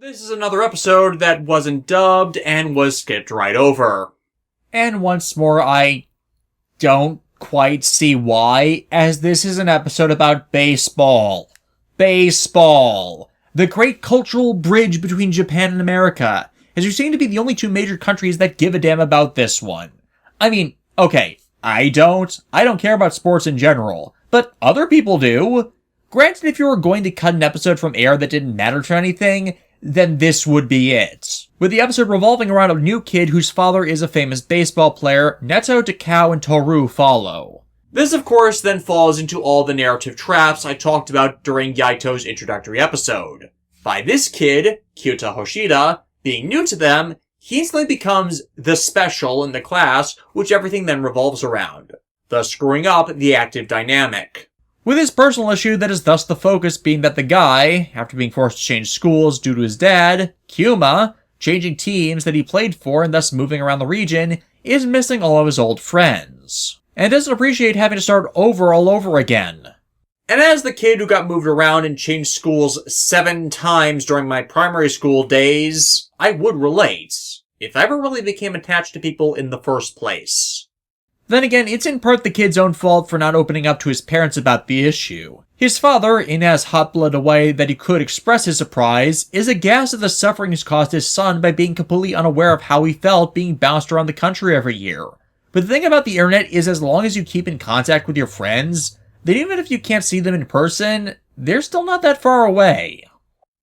This is another episode that wasn't dubbed and was skipped right over. And once more, I don't quite see why, as this is an episode about baseball. Baseball. The great cultural bridge between Japan and America, as you seem to be the only two major countries that give a damn about this one. I mean, okay, I don't care about sports in general, but other people do. Granted, if you were going to cut an episode from air that didn't matter to anything, then this would be it. With the episode revolving around a new kid whose father is a famous baseball player, Neto, Takao, and Toru follow. This, of course, then falls into all the narrative traps I talked about during Yaito's introductory episode. By this kid, Kyuta Hoshida, being new to them, he instantly becomes the special in the class, which everything then revolves around, thus screwing up the active dynamic. With his personal issue that is thus the focus being that the guy, after being forced to change schools due to his dad, Kyuma, changing teams that he played for and thus moving around the region, is missing all of his old friends, and doesn't appreciate having to start over all over again. And as the kid who got moved around and changed schools 7 times during my primary school days, I would relate, if I ever really became attached to people in the first place. Then again, it's in part the kid's own fault for not opening up to his parents about the issue. His father, in as hot-blooded a way that he could express his surprise, is aghast at the suffering he's caused his son by being completely unaware of how he felt being bounced around the country every year. But the thing about the internet is as long as you keep in contact with your friends, then even if you can't see them in person, they're still not that far away.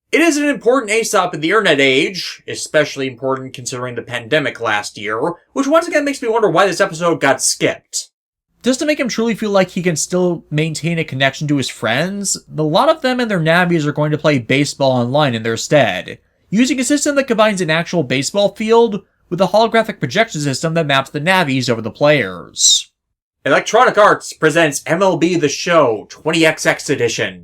It is an important Aesop in the internet age, especially important considering the pandemic last year, which once again makes me wonder why this episode got skipped. Just to make him truly feel like he can still maintain a connection to his friends, a lot of them and their nabbies are going to play baseball online in their stead, using a system that combines an actual baseball field with a holographic projection system that maps the nabbies over the players. Electronic Arts presents MLB The Show 20XX edition.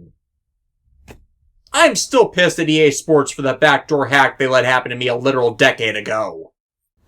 I'm still pissed at EA Sports for the backdoor hack they let happen to me a literal decade ago.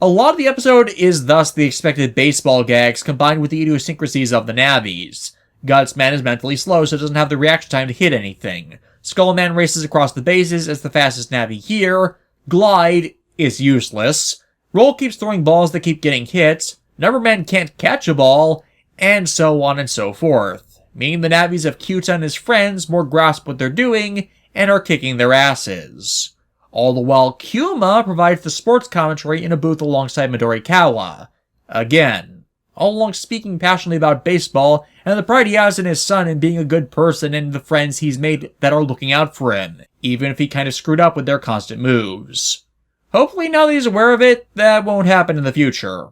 A lot of the episode is thus the expected baseball gags combined with the idiosyncrasies of the nabbies. Gutsman is mentally slow so doesn't have the reaction time to hit anything. Skullman races across the bases as the fastest nabby here. Glide is useless. Roll keeps throwing balls that keep getting hit. Numberman can't catch a ball. And so on and so forth. Meaning the nabbies of Kyuta and his friends more grasp what they're doing and are kicking their asses. All the while, Kyuma provides the sports commentary in a booth alongside Midorikawa. Again, all along speaking passionately about baseball and the pride he has in his son and being a good person and the friends he's made that are looking out for him, even if he kind of screwed up with their constant moves. Hopefully now that he's aware of it, that won't happen in the future.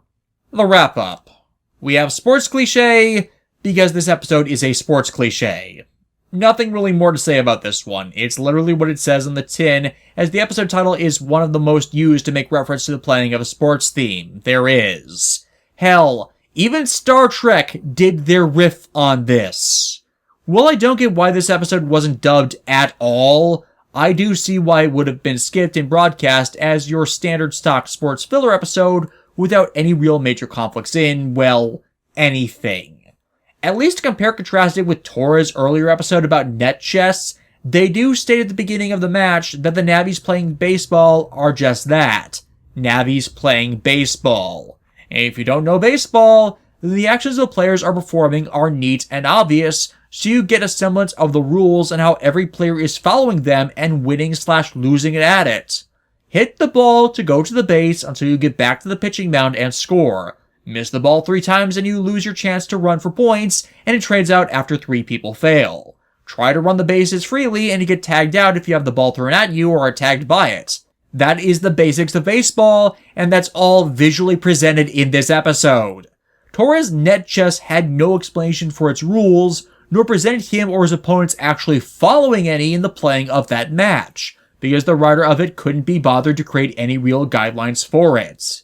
The wrap-up. We have sports cliché, because this episode is a sports cliché. Nothing really more to say about this one. It's literally what it says on the tin, as the episode title is one of the most used to make reference to the playing of a sports theme there is. Hell, even Star Trek did their riff on this. While I don't get why this episode wasn't dubbed at all, I do see why it would have been skipped and broadcast as your standard stock sports filler episode without any real major conflicts in, well, anything. At least to compare contrast it with Tora's earlier episode about net chess, they do state at the beginning of the match that the nabbies playing baseball are just that. Nabbies playing baseball. And if you don't know baseball, the actions the players are performing are neat and obvious, so you get a semblance of the rules and how every player is following them and winning/losing at it. Hit the ball to go to the base until you get back to the pitching mound and score. Miss the ball 3 times and you lose your chance to run for points, and it trades out after 3 people fail. Try to run the bases freely and you get tagged out if you have the ball thrown at you or are tagged by it. That is the basics of baseball, and that's all visually presented in this episode. Tora's net chess had no explanation for its rules, nor presented him or his opponents actually following any in the playing of that match, because the writer of it couldn't be bothered to create any real guidelines for it.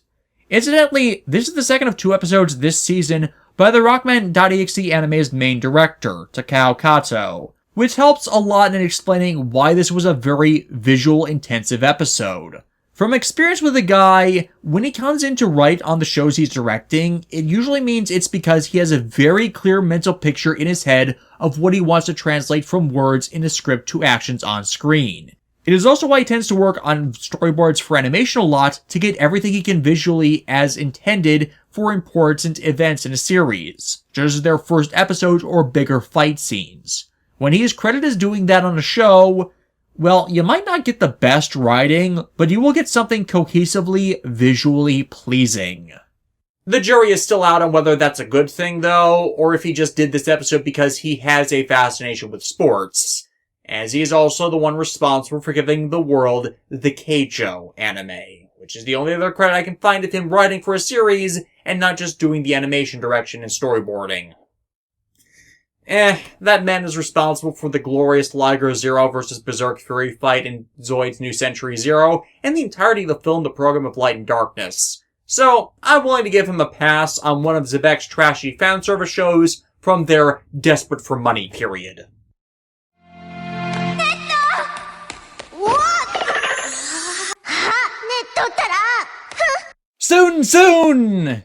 Incidentally, this is the second of 2 episodes this season by the Rockman.exe anime's main director, Takao Kato, which helps a lot in explaining why this was a very visual-intensive episode. From experience with the guy, when he comes in to write on the shows he's directing, it usually means it's because he has a very clear mental picture in his head of what he wants to translate from words in a script to actions on screen. It is also why he tends to work on storyboards for animation a lot to get everything he can visually as intended for important events in a series, such as their first episode or bigger fight scenes. When he is credited as doing that on a show, well, you might not get the best writing, but you will get something cohesively visually pleasing. The jury is still out on whether that's a good thing, though, or if he just did this episode because he has a fascination with sports, as he is also the one responsible for giving the world the Keijo anime, which is the only other credit I can find of him writing for a series and not just doing the animation direction and storyboarding. That man is responsible for the glorious Liger Zero vs. Berserk Fury fight in Zoid's New Century Zero, and the entirety of the film The Program of Light and Darkness. So, I'm willing to give him a pass on one of Zebek's trashy fanservice shows from their desperate for money period. Soon!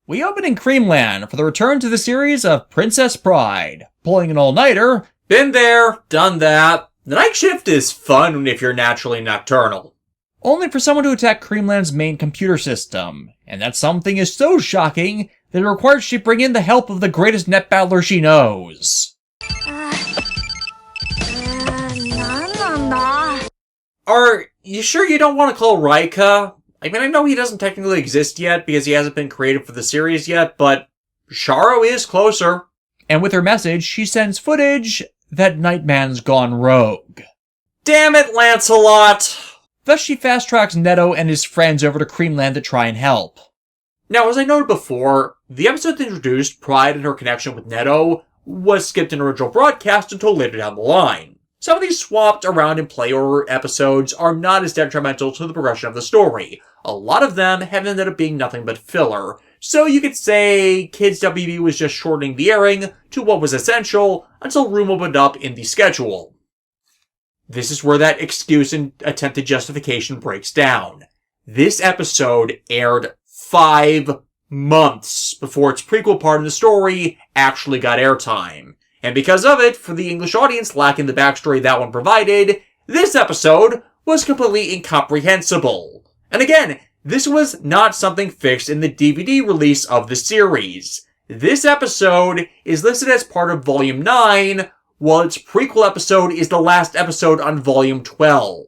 We open in Creamland for the return to the series of Princess Pride. Pulling an all-nighter. Been there, done that. The night shift is fun if you're naturally nocturnal. Only for someone to attack Creamland's main computer system. And that something is so shocking that it requires she bring in the help of the greatest net battler she knows. Are you sure you don't want to call Raika? I mean, I know he doesn't technically exist yet because he hasn't been created for the series yet, but Sharo is closer. And with her message, she sends footage that Nightman's gone rogue. Damn it, Lancelot! Thus she fast-tracks Netto and his friends over to Creamland to try and help. Now, as I noted before, the episode that introduced Pride and her connection with Netto was skipped in original broadcast until later down the line. Some of these swapped around in play order episodes are not as detrimental to the progression of the story. A lot of them have ended up being nothing but filler, so you could say Kids WB was just shortening the airing to what was essential until room opened up in the schedule. This is where that excuse and attempted justification breaks down. This episode aired 5 months before its prequel part in the story actually got airtime. And because of it, for the English audience lacking the backstory that one provided, this episode was completely incomprehensible. And again, this was not something fixed in the DVD release of the series. This episode is listed as part of Volume 9, while its prequel episode is the last episode on Volume 12.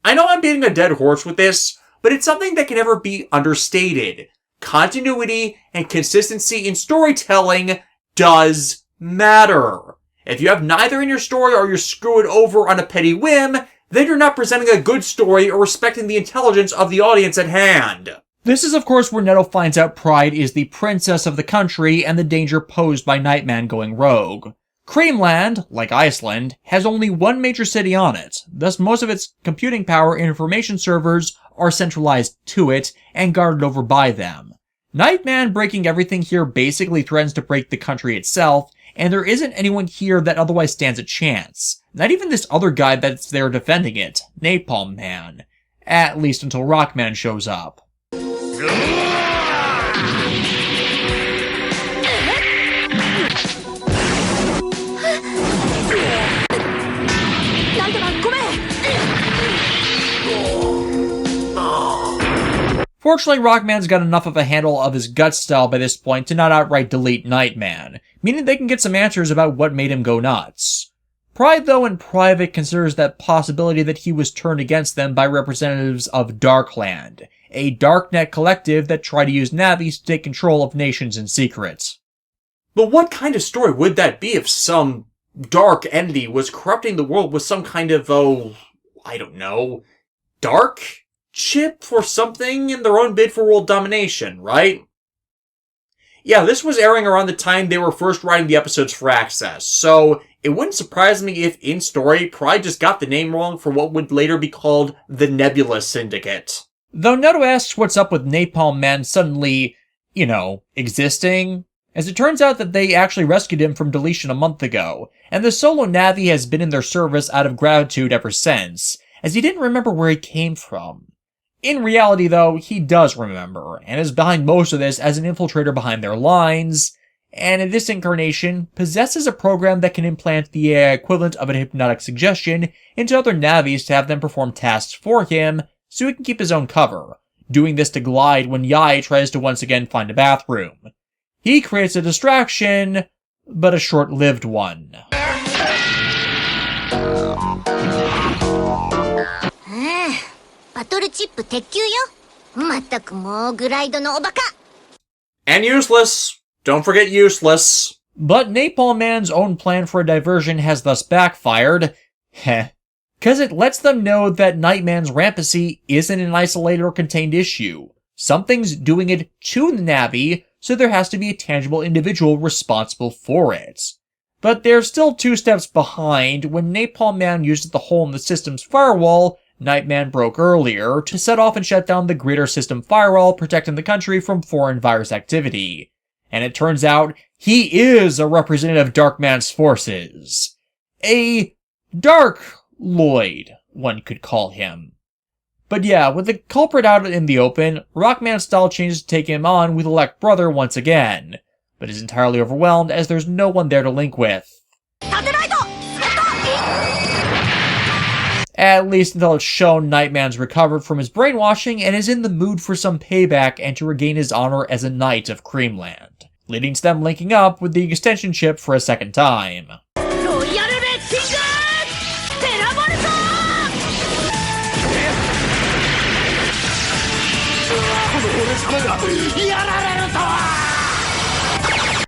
I know I'm beating a dead horse with this, but it's something that can never be understated. Continuity and consistency in storytelling does matter. If you have neither in your story or you're screwed over on a petty whim, then you're not presenting a good story or respecting the intelligence of the audience at hand. This is of course where Netto finds out Pride is the princess of the country and the danger posed by Nightman going rogue. Creamland, like Iceland, has only one major city on it, thus most of its computing power and information servers are centralized to it and guarded over by them. Nightman breaking everything here basically threatens to break the country itself, and there isn't anyone here that otherwise stands a chance. Not even this other guy that's there defending it, Napalm Man. At least until Rockman shows up. Fortunately, Rockman's got enough of a handle of his gut style by this point to not outright delete Nightman, meaning they can get some answers about what made him go nuts. Pride, though, in private considers that possibility that he was turned against them by representatives of Darkland, a darknet collective that try to use Navis to take control of nations in secret. But what kind of story would that be if some dark entity was corrupting the world with some kind of, dark chip or something in their own bid for world domination, right? Yeah, this was airing around the time they were first writing the episodes for Access, so it wouldn't surprise me if, in story, Pride just got the name wrong for what would later be called the Nebula Syndicate. Though Netto asks what's up with Napalm Man suddenly, existing, as it turns out that they actually rescued him from deletion a month ago, and the solo Navi has been in their service out of gratitude ever since, as he didn't remember where he came from. In reality, though, he does remember, and is behind most of this as an infiltrator behind their lines, and in this incarnation, possesses a program that can implant the AI equivalent of a hypnotic suggestion into other Navis to have them perform tasks for him, so he can keep his own cover, doing this to Glide when Yae tries to once again find a bathroom. He creates a distraction, but a short-lived one. And useless. Don't forget useless. But Napalm Man's own plan for a diversion has thus backfired. Cause it lets them know that Nightman's rampancy isn't an isolated or contained issue. Something's doing it to the Navi, so there has to be a tangible individual responsible for it. But they're still 2 steps behind when Napalm Man uses the hole in the system's firewall Nightman broke earlier to set off and shut down the greater system firewall protecting the country from foreign virus activity. And it turns out he is a representative of Darkman's forces. A Dark Lloyd, one could call him. But yeah, with the culprit out in the open, Rockman's style changes to take him on with Elect Brother once again, but is entirely overwhelmed as there's no one there to link with. At least until it's shown Nightman's recovered from his brainwashing and is in the mood for some payback and to regain his honor as a knight of Creamland, leading to them linking up with the extension chip for a second time.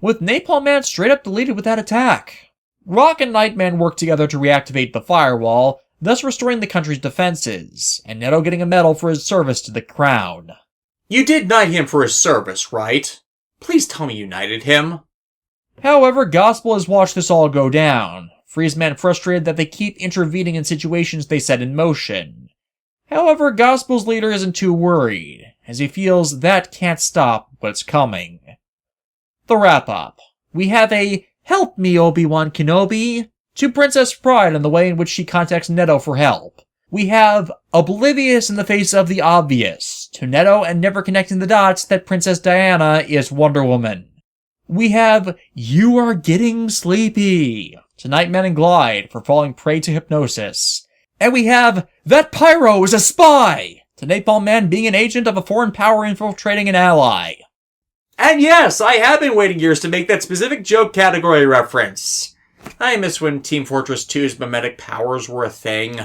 With Napalm Man straight up deleted with that attack. Rock and Nightman work together to reactivate the firewall, thus restoring the country's defenses, and Neto getting a medal for his service to the crown. You did knight him for his service, right? Please tell me you knighted him. However, Gospel has watched this all go down, Freezeman frustrated that they keep intervening in situations they set in motion. However, Gospel's leader isn't too worried, as he feels that can't stop what's coming. The wrap-up. We have a "Help me, Obi-Wan Kenobi" to Princess Pride and the way in which she contacts Neto for help. We have oblivious in the face of the obvious to Neto and never connecting the dots that Princess Diana is Wonder Woman. We have "You are getting sleepy" to Nightman and Glide for falling prey to hypnosis. And we have "That Pyro is a spy" to Napalm Man being an agent of a foreign power infiltrating an ally. And yes, I have been waiting years to make that specific joke category reference. I miss when Team Fortress 2's mimetic powers were a thing.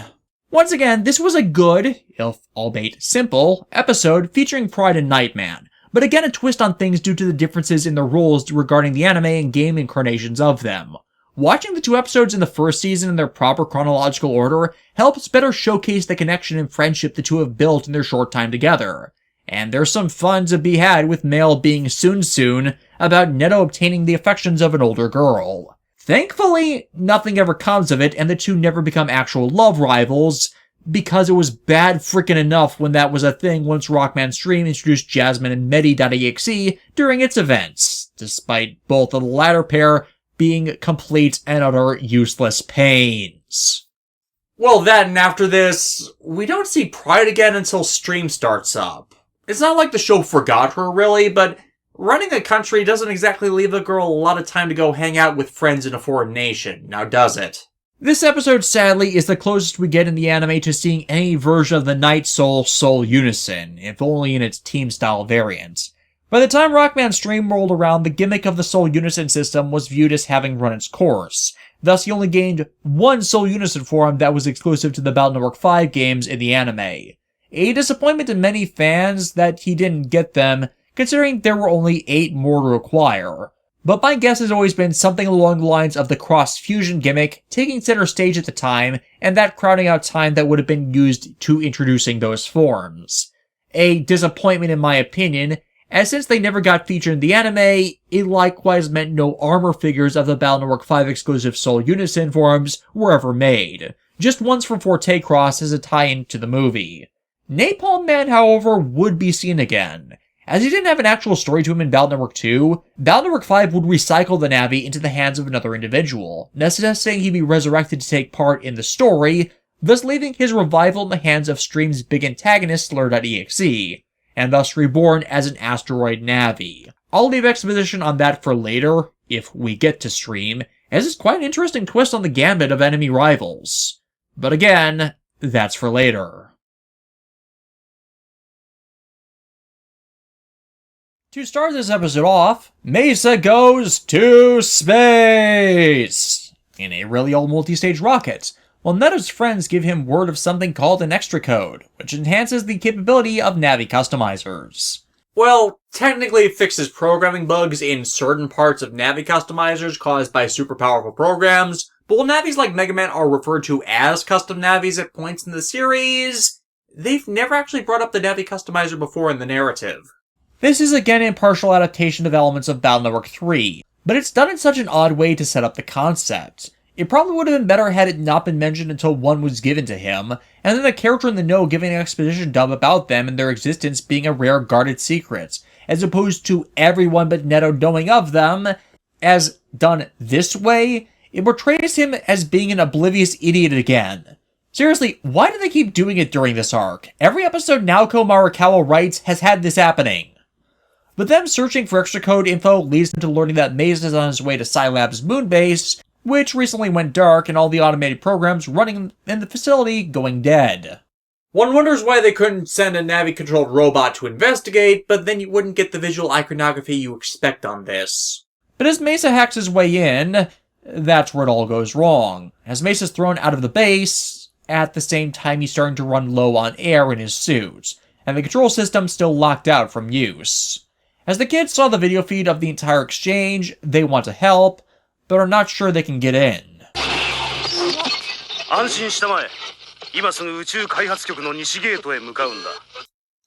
Once again, this was a good, if albeit simple, episode featuring Pride and Nightman, but again a twist on things due to the differences in their roles regarding the anime and game incarnations of them. Watching the 2 episodes in the first season in their proper chronological order helps better showcase the connection and friendship the two have built in their short time together. And there's some fun to be had with Mail being soon about Neto obtaining the affections of an older girl. Thankfully, nothing ever comes of it and the two never become actual love rivals, because it was bad frickin' enough when that was a thing once Rockman Stream introduced Jasmine and Medi.exe during its events, despite both of the latter pair being complete and utter useless pains. Well, that and after this, we don't see Pride again until Stream starts up. It's not like the show forgot her, really, but running a country doesn't exactly leave a girl a lot of time to go hang out with friends in a foreign nation, now does it? This episode, sadly, is the closest we get in the anime to seeing any version of the Night Soul Unison, if only in its team-style variant. By the time Rockman Stream rolled around, the gimmick of the Soul Unison system was viewed as having run its course. Thus, he only gained one Soul Unison form that was exclusive to the Battle Network 5 games in the anime. A disappointment to many fans that he didn't get them, considering there were only 8 more to acquire. But my guess has always been something along the lines of the cross-fusion gimmick taking center stage at the time, and that crowding out time that would have been used to introducing those forms. A disappointment in my opinion, as since they never got featured in the anime, it likewise meant no armor figures of the Battle Network 5 exclusive Soul Unison forms were ever made. Just ones from Forte Cross as a tie-in to the movie. Napalm Man, however, would be seen again. As he didn't have an actual story to him in Battle Network 2, Battle Network 5 would recycle the Navi into the hands of another individual, necessitating he be resurrected to take part in the story, thus leaving his revival in the hands of Stream's big antagonist Slur.exe, and thus reborn as an asteroid Navi. I'll leave exposition on that for later, if we get to stream, as it's quite an interesting twist on the gambit of enemy rivals. But again, that's for later. To start this episode off, Mesa goes to space! In a really old multi-stage rocket, while Neto's friends give him word of something called an extra code, which enhances the capability of Navi customizers. Well, technically it fixes programming bugs in certain parts of Navi customizers caused by super powerful programs, but while Navis like Mega Man are referred to as custom Navis at points in the series, they've never actually brought up the Navi customizer before in the narrative. This is again a partial adaptation of elements of Battle Network 3, but it's done in such an odd way to set up the concept. It probably would have been better had it not been mentioned until one was given to him, and then a character in the know giving an exposition dump about them and their existence being a rare guarded secret, as opposed to everyone but Neto knowing of them. As done this way, it portrays him as being an oblivious idiot again. Seriously, why do they keep doing it during this arc? Every episode Naoko Marikawa writes has had this happening. But them searching for extra code info leads them to learning that Mesa is on his way to Scilab's moon base, which recently went dark and all the automated programs running in the facility going dead. One wonders why they couldn't send a Navi-controlled robot to investigate, but then you wouldn't get the visual iconography you expect on this. But as Mesa hacks his way in, that's where it all goes wrong. As Mesa's thrown out of the base, at the same time he's starting to run low on air in his suit, and the control system's still locked out from use. As the kids saw the video feed of the entire exchange, they want to help, but are not sure they can get in.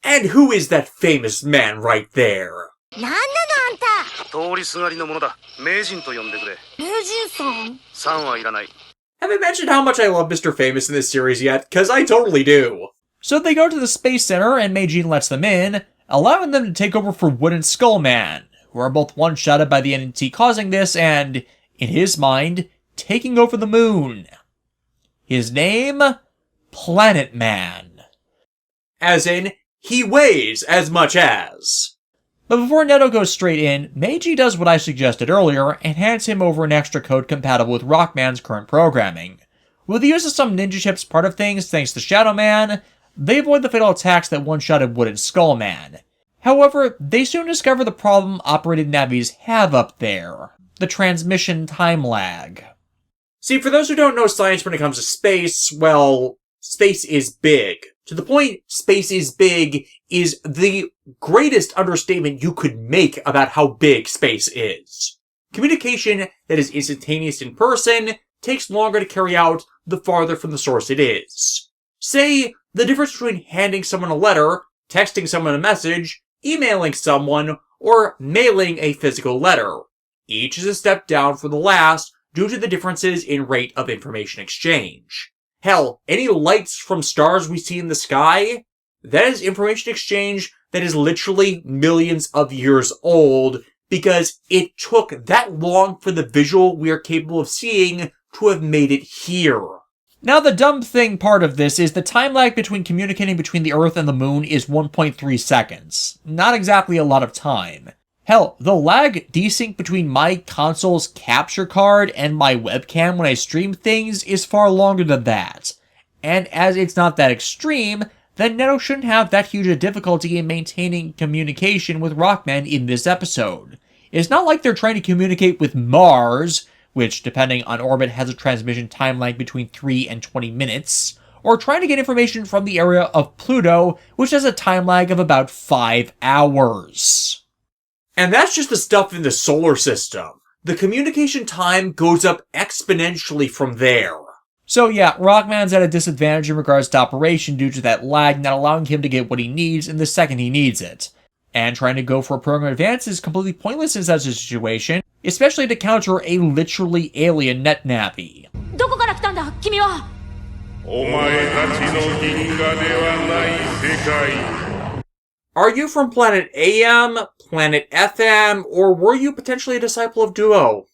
And who is that famous man right there? Have I mentioned how much I love Mr. Famous in this series yet? 'Cause I totally do. So they go to the Space Center and Meijin lets them in, allowing them to take over for Wood and Skullman, who are both one-shotted by the entity causing this and, in his mind, taking over the moon. His name? Planet Man. As in, he weighs as much as. But before Neto goes straight in, Meiji does what I suggested earlier and hands him over an extra code compatible with Rockman's current programming. With the use of some ninja chips part of things thanks to Shadow Man, they avoid the fatal attacks that one-shotted Wood and Skullman. However, they soon discover the problem operated Navis have up there. The transmission time lag. See, for those who don't know science when it comes to space, well, space is big. To the point, space is big is the greatest understatement you could make about how big space is. Communication that is instantaneous in person takes longer to carry out the farther from the source it is. Say, the difference between handing someone a letter, texting someone a message, emailing someone, or mailing a physical letter. Each is a step down from the last due to the differences in rate of information exchange. Hell, any lights from stars we see in the sky, that is information exchange that is literally millions of years old because it took that long for the visual we are capable of seeing to have made it here. Now the dumb thing part of this is the time lag between communicating between the Earth and the Moon is 1.3 seconds. Not exactly a lot of time. Hell, the lag desync between my console's capture card and my webcam when I stream things is far longer than that. And as it's not that extreme, then Neto shouldn't have that huge a difficulty in maintaining communication with Rockman in this episode. It's not like they're trying to communicate with Mars, which, depending on orbit, has a transmission time lag between 3 and 20 minutes, or trying to get information from the area of Pluto, which has a time lag of about 5 hours. And that's just the stuff in the solar system. The communication time goes up exponentially from there. So yeah, Rockman's at a disadvantage in regards to operation due to that lag not allowing him to get what he needs in the second he needs it. And trying to go for a program advance is completely pointless in such a situation, especially to counter a literally alien net navi. Are you from Planet AM, Planet FM, or were you potentially a disciple of Duo?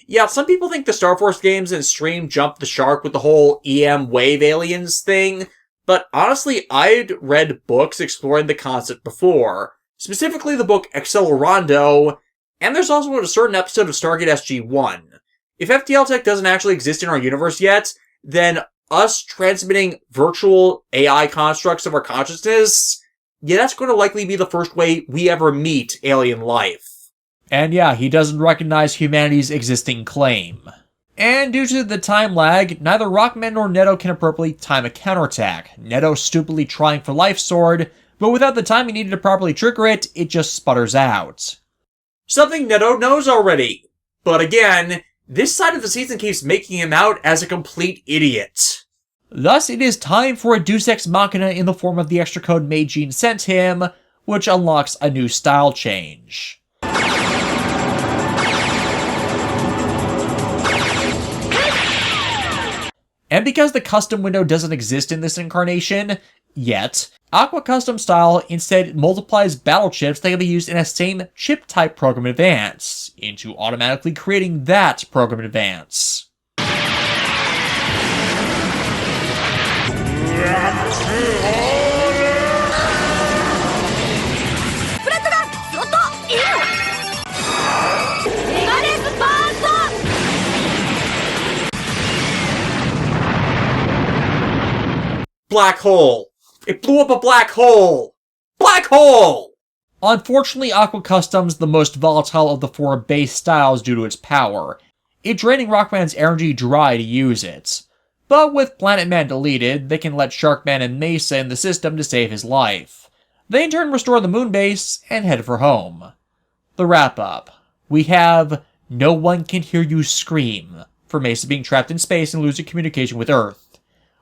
Yeah, some people think the Star Force games and stream jumped the shark with the whole EM wave aliens thing, but honestly, I'd read books exploring the concept before, specifically the book Accelerando, and there's also a certain episode of Stargate SG-1. If FTL tech doesn't actually exist in our universe yet, then us transmitting virtual AI constructs of our consciousness, yeah, that's going to likely be the first way we ever meet alien life. And yeah, he doesn't recognize humanity's existing claim. And due to the time lag, neither Rockman nor Neto can appropriately time a counterattack. Neto stupidly trying for Life Sword, but without the timing needed to properly trigger it, it just sputters out. Something Neto knows already. But again, this side of the season keeps making him out as a complete idiot. Thus, it is time for a Deus Ex Machina in the form of the extra code Meijin sent him, which unlocks a new style change. And because the custom window doesn't exist in this incarnation, yet, Aqua Custom Style instead multiplies battle chips that can be used in a same chip type program advance, into automatically creating that program advance. Black hole! It blew up a black hole! Black hole! Unfortunately, Aqua Custom's the most volatile of the four base styles due to its power, it draining Rockman's energy dry to use it. But with Planet Man deleted, they can let Sharkman and Mesa in the system to save his life. They in turn restore the moon base and head for home. The wrap-up. We have No One Can Hear You Scream, for Mesa being trapped in space and losing communication with Earth.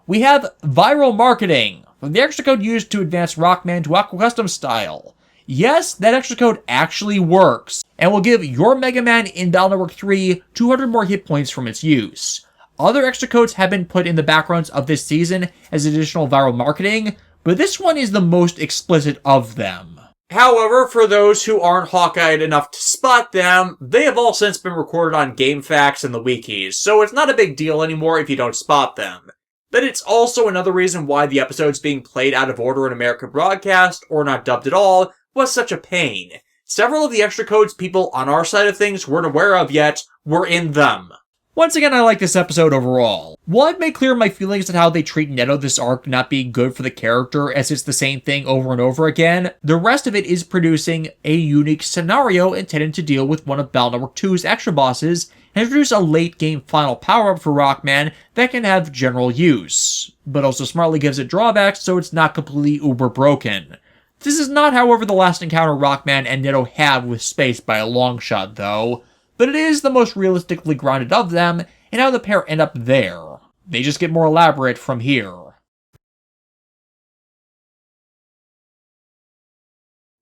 We have Viral Marketing, from the extra code used to advance Rockman to Aqua Custom Style. Yes, that extra code actually works, and will give your Mega Man in Battle Network 3 200 more hit points from its use. Other extra codes have been put in the backgrounds of this season as additional viral marketing, but this one is the most explicit of them. However, for those who aren't Hawkeyed enough to spot them, they have all since been recorded on GameFAQs and the wikis, so it's not a big deal anymore if you don't spot them. But it's also another reason why the episodes being played out of order in American broadcast, or not dubbed at all, was such a pain. Several of the extra codes people on our side of things weren't aware of yet were in them. Once again, I like this episode overall. While I've made clear my feelings on how they treat Neto this arc not being good for the character as it's the same thing over and over again, the rest of it is producing a unique scenario intended to deal with one of Battle Network 2's extra bosses and introduce a late-game final power-up for Rockman that can have general use, but also smartly gives it drawbacks so it's not completely uber-broken. This is not, however, the last encounter Rockman and Neto have with space by a long shot, though, but it is the most realistically grounded of them, and how the pair end up there. They just get more elaborate from here.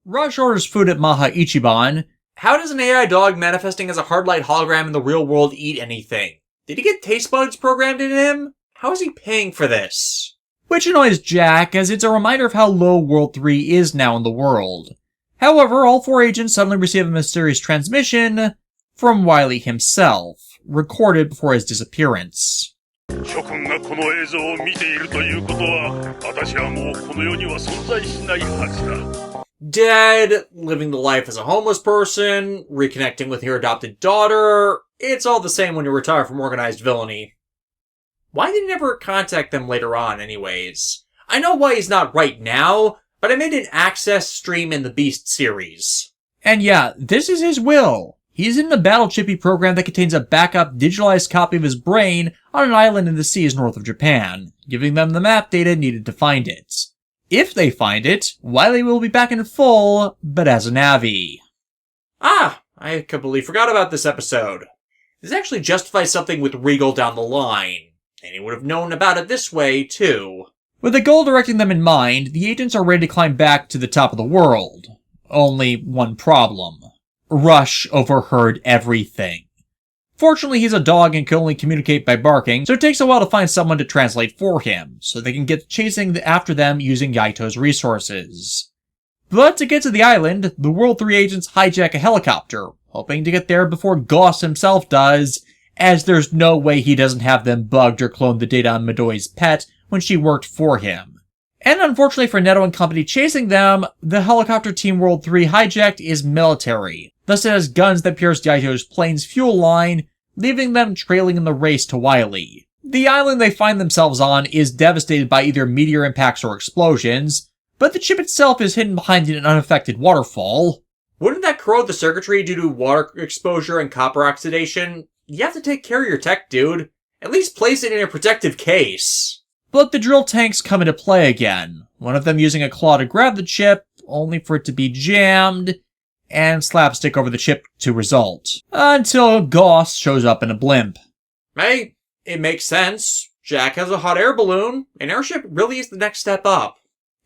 Rush orders food at Maha Ichiban. How does an AI dog manifesting as a hard-light hologram in the real world eat anything? Did he get taste buds programmed in him? How is he paying for this? Which annoys Jack, as it's a reminder of how low World 3 is now in the world. However, all four agents suddenly receive a mysterious transmission from Wily himself, recorded before his disappearance. Dead, living the life as a homeless person, reconnecting with your adopted daughter, it's all the same when you retire from organized villainy. Why did he never contact them later on anyways? I know why he's not right now, but I made an Access stream in the Beast series. And yeah, this is his will. He's in the Battle Chippy program that contains a backup digitalized copy of his brain on an island in the seas north of Japan, giving them the map data needed to find it. If they find it, Wily will be back in full, but as a Navi. Ah, I completely forgot about this episode. This actually justifies something with Regal down the line, and he would have known about it this way, too. With the goal directing them in mind, the agents are ready to climb back to the top of the world. Only one problem. Rush overheard everything. Fortunately, he's a dog and can only communicate by barking, so it takes a while to find someone to translate for him, so they can get chasing after them using Yaito's resources. But to get to the island, the World 3 agents hijack a helicopter, hoping to get there before Goss himself does, as there's no way he doesn't have them bugged or cloned the data on Midori's pet when she worked for him. And unfortunately for Neto and company chasing them, the helicopter Team World 3 hijacked is military. Thus it has guns that pierce Yaito's plane's fuel line, leaving them trailing in the race to Wily. The island they find themselves on is devastated by either meteor impacts or explosions, but the chip itself is hidden behind an unaffected waterfall. Wouldn't that corrode the circuitry due to water exposure and copper oxidation? You have to take care of your tech, dude. At least place it in a protective case. But the drill tanks come into play again, one of them using a claw to grab the chip, only for it to be jammed, and slapstick over the chip to result. Until Goss shows up in a blimp. Hey, it makes sense. Jack has a hot air balloon. An airship really is the next step up.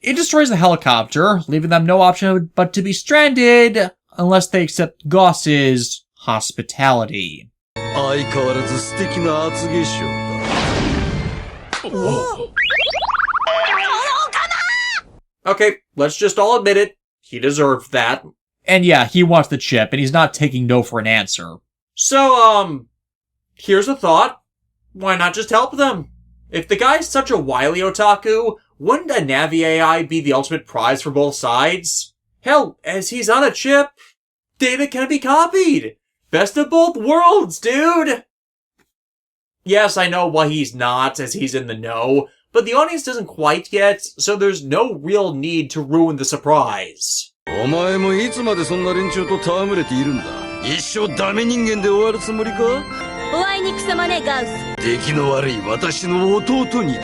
It destroys the helicopter, leaving them no option but to be stranded, unless they accept Goss's hospitality. Okay, let's just all admit it. He deserved that. And yeah, he wants the chip, and he's not taking no for an answer. So, here's a thought. Why not just help them? If the guy's such a wily otaku, wouldn't a Navi AI be the ultimate prize for both sides? Hell, as he's on a chip, data can be copied. Best of both worlds, dude! Yes, I know why he's not, as he's in the know, but the audience doesn't quite yet, so there's no real need to ruin the surprise. お前もいつまでそんな連中と戯れているんだ。一生ダメ人間で終わるつもりか？おあいにくさまね、ガウス。出来の悪い私の弟にだ。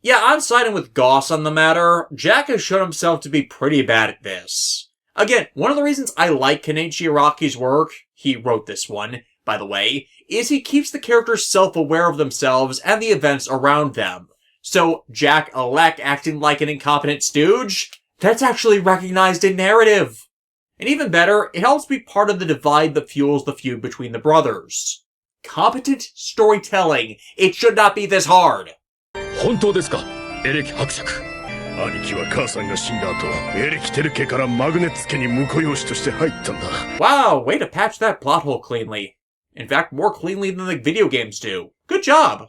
Yeah, I'm siding with Goss on the matter. Jack has shown himself to be pretty bad at this. Again, one of the reasons I like Kenichi Araki's work, he wrote this one, by the way, is he keeps the characters self-aware of themselves and the events around them. So, Jack-elect acting like an incompetent stooge? That's actually recognized in narrative. And even better, it helps be part of the divide that fuels the feud between the brothers. Competent storytelling. It should not be this hard. 本当ですか、エレキ伯爵。兄貴は母さんが死んだ後、エレキテル家からマグネッツ家に婿養子として入ったんだ。Wow, way to patch that plot hole cleanly. In fact, more cleanly than the video games do. Good job.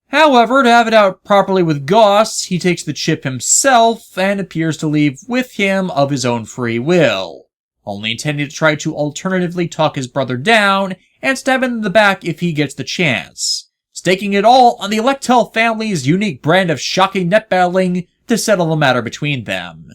However, to have it out properly with Goss, he takes the chip himself and appears to leave with him of his own free will, only intending to try to alternatively talk his brother down and stab him in the back if he gets the chance, staking it all on the Electel family's unique brand of shocking net battling to settle the matter between them.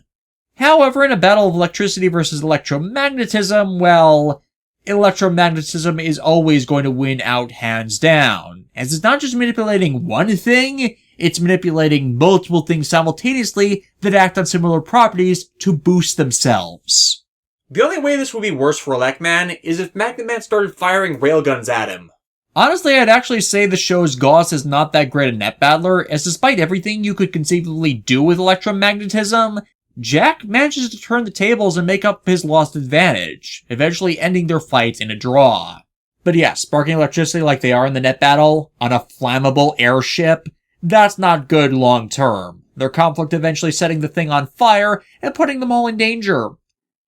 However, in a battle of electricity versus electromagnetism, well, electromagnetism is always going to win out hands down, as it's not just manipulating one thing, it's manipulating multiple things simultaneously that act on similar properties to boost themselves. The only way this would be worse for Rockman is if Magnet-Man started firing railguns at him. Honestly, I'd actually say the show's Goss is not that great a net battler, as despite everything you could conceivably do with electromagnetism, Jack manages to turn the tables and make up his lost advantage, eventually ending their fight in a draw. But yeah, sparking electricity like they are in the net battle, on a flammable airship, that's not good long term, their conflict eventually setting the thing on fire and putting them all in danger.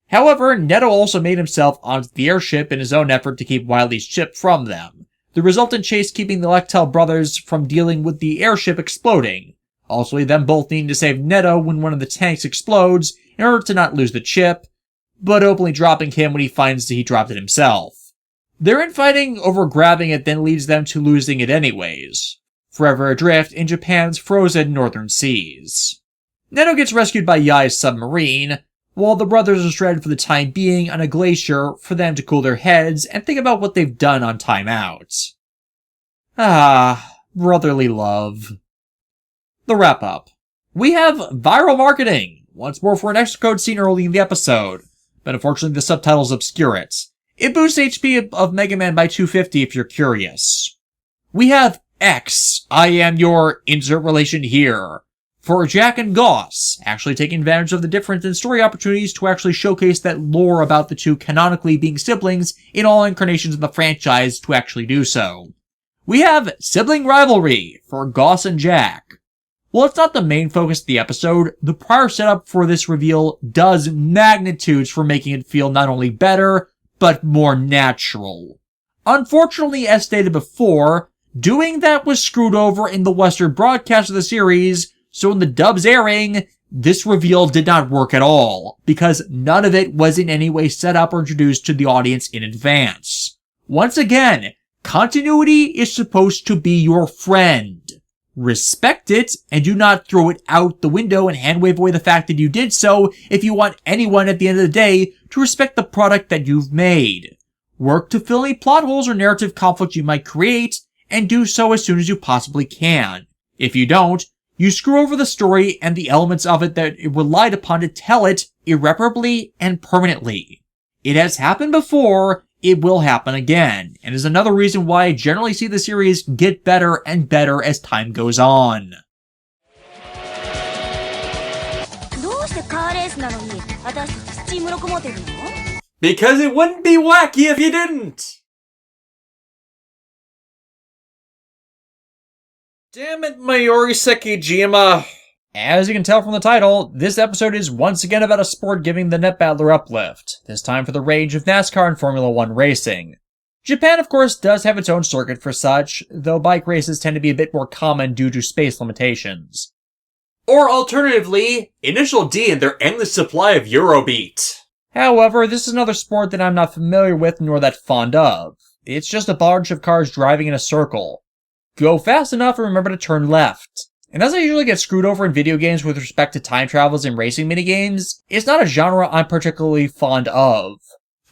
However, Neto also made himself onto the airship in his own effort to keep Wily's chip from them, the resultant chase keeping the Electel brothers from dealing with the airship exploding, also them both needing to save Neto when one of the tanks explodes in order to not lose the chip, but openly dropping him when he finds that he dropped it himself. Their infighting over grabbing it then leads them to losing it anyways, forever adrift in Japan's frozen northern seas. Neto gets rescued by Yai's submarine, while the brothers are stranded for the time being on a glacier for them to cool their heads and think about what they've done on timeout. Ah, brotherly love. The wrap-up. We have viral marketing, once more for an extra code scene early in the episode, but unfortunately the subtitles obscure it. It boosts HP of Mega Man by 250 if you're curious. We have X, I am your insert relation here, for Jack and Goss, actually taking advantage of the difference in story opportunities to actually showcase that lore about the two canonically being siblings in all incarnations of the franchise to actually do so. We have sibling rivalry for Goss and Jack. While it's not the main focus of the episode, the prior setup for this reveal does magnitudes for making it feel not only better, but more natural. Unfortunately, as stated before, doing that was screwed over in the Western broadcast of the series, So in the dubs airing, this reveal did not work at all, because none of it was in any way set up or introduced to the audience in advance. Once again, continuity is supposed to be your friend. Respect it, and do not throw it out the window and hand wave away the fact that you did so if you want anyone at the end of the day to respect the product that you've made. Work to fill any plot holes or narrative conflict you might create, and do so as soon as you possibly can. If you don't, you screw over the story and the elements of it that it relied upon to tell it irreparably and permanently. It has happened before, it will happen again, and is another reason why I generally see the series get better and better as time goes on. Because it wouldn't be wacky if you didn't! Damn it, Mayuri Sekijima. As you can tell from the title, this episode is once again about a sport giving the net battler uplift, this time for the rage of NASCAR and Formula 1 racing. Japan, of course, does have its own circuit for such, though bike races tend to be a bit more common due to space limitations. Or alternatively, Initial D and their endless supply of Eurobeat. However, this is another sport that I'm not familiar with nor that fond of. It's just a bunch of cars driving in a circle. Go fast enough and remember to turn left. And as I usually get screwed over in video games with respect to time travels and racing minigames, it's not a genre I'm particularly fond of.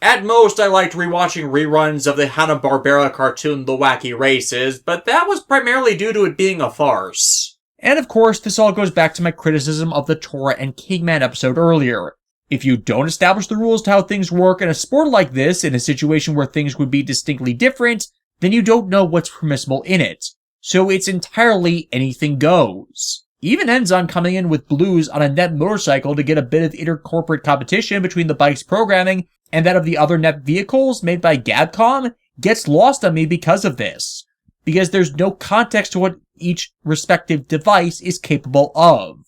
At most, I liked rewatching reruns of the Hanna-Barbera cartoon The Wacky Races, but that was primarily due to it being a farce. And of course, this all goes back to my criticism of the Tora and Kingman episode earlier. If you don't establish the rules to how things work in a sport like this, in a situation where things would be distinctly different, then you don't know what's permissible in it. So it's entirely anything goes. Even ends on coming in with blues on a net motorcycle to get a bit of intercorporate competition between the bike's programming and that of the other net vehicles made by Capcom gets lost on me because of this. Because there's no context to what each respective device is capable of.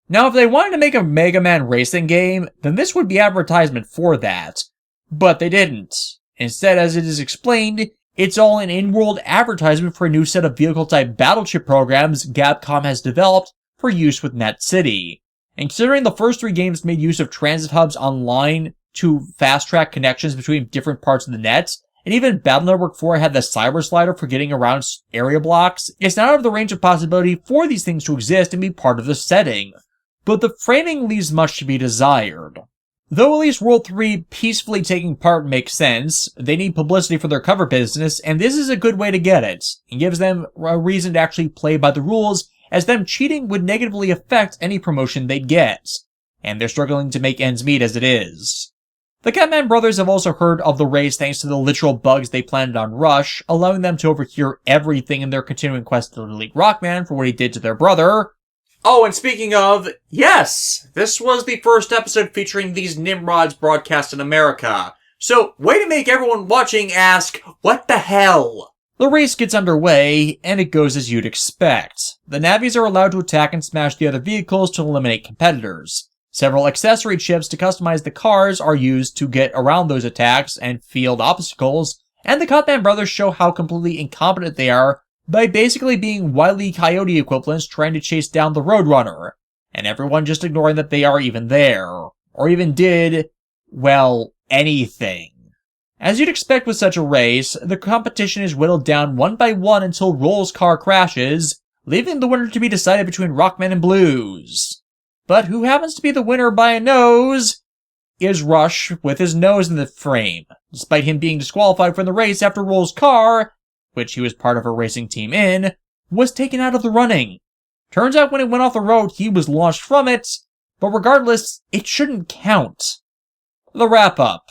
Now, if they wanted to make a Mega Man racing game, then this would be advertisement for that. But they didn't. Instead, as it is explained, it's all an in-world advertisement for a new set of vehicle-type battleship programs Capcom has developed for use with Net City. And considering the first 3 games made use of transit hubs online to fast-track connections between different parts of the net, and even Battle Network 4 had the Cyber Slider for getting around area blocks, it's not out of the range of possibility for these things to exist and be part of the setting. But the framing leaves much to be desired. Though at least World 3 peacefully taking part makes sense, they need publicity for their cover business, and this is a good way to get it. It gives them a reason to actually play by the rules, as them cheating would negatively affect any promotion they'd get. And they're struggling to make ends meet as it is. The Catman brothers have also heard of the race thanks to the literal bugs they planted on Rush, allowing them to overhear everything in their continuing quest to delete Rockman for what he did to their brother. Oh, and speaking of, yes, this was the first episode featuring these Nimrods broadcast in America. So, way to make everyone watching ask, what the hell? The race gets underway, and it goes as you'd expect. The Navis are allowed to attack and smash the other vehicles to eliminate competitors. Several accessory chips to customize the cars are used to get around those attacks and field obstacles, and the Cutman brothers show how completely incompetent they are by basically being Wile E. Coyote equivalents trying to chase down the Roadrunner, and everyone just ignoring that they are even there, or even did, well, anything. As you'd expect with such a race, the competition is whittled down one by one until Roll's car crashes, leaving the winner to be decided between Rockman and Blues. But who happens to be the winner by a nose is Rush with his nose in the frame, despite him being disqualified from the race after Roll's car, which he was part of a racing team in, was taken out of the running. Turns out when it went off the road, he was launched from it, but regardless, it shouldn't count. The wrap-up.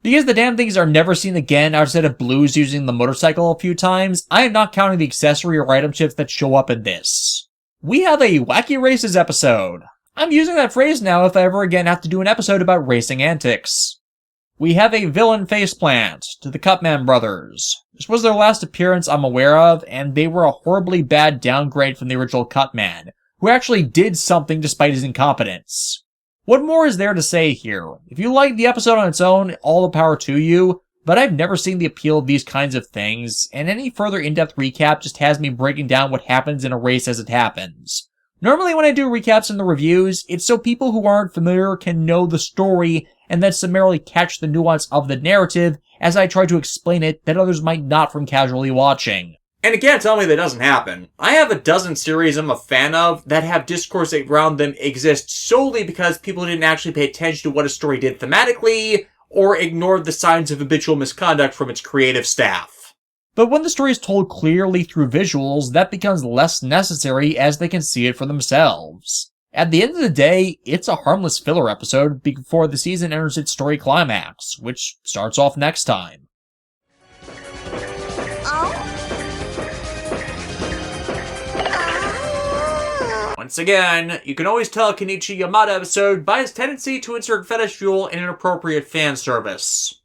Because the damn things are never seen again outside of Blues using the motorcycle a few times, I am not counting the accessory or item chips that show up in this. We have a Wacky Races episode. I'm using that phrase now if I ever again have to do an episode about racing antics. We have a villain faceplant to the Cutman brothers. This was their last appearance I'm aware of, and they were a horribly bad downgrade from the original Cutman, who actually did something despite his incompetence. What more is there to say here? If you like the episode on its own, all the power to you, but I've never seen the appeal of these kinds of things, and any further in-depth recap just has me breaking down what happens in a race as it happens. Normally when I do recaps in the reviews, it's so people who aren't familiar can know the story and then summarily catch the nuance of the narrative as I try to explain it that others might not from casually watching. And again, tell me that doesn't happen. I have a dozen series I'm a fan of that have discourse around them exist solely because people didn't actually pay attention to what a story did thematically, or ignored the signs of habitual misconduct from its creative staff. But when the story is told clearly through visuals, that becomes less necessary as they can see it for themselves. At the end of the day, it's a harmless filler episode before the season enters its story climax, which starts off next time. Once again, you can always tell a Kenichi Yamada episode by his tendency to insert fetish fuel in inappropriate fan service.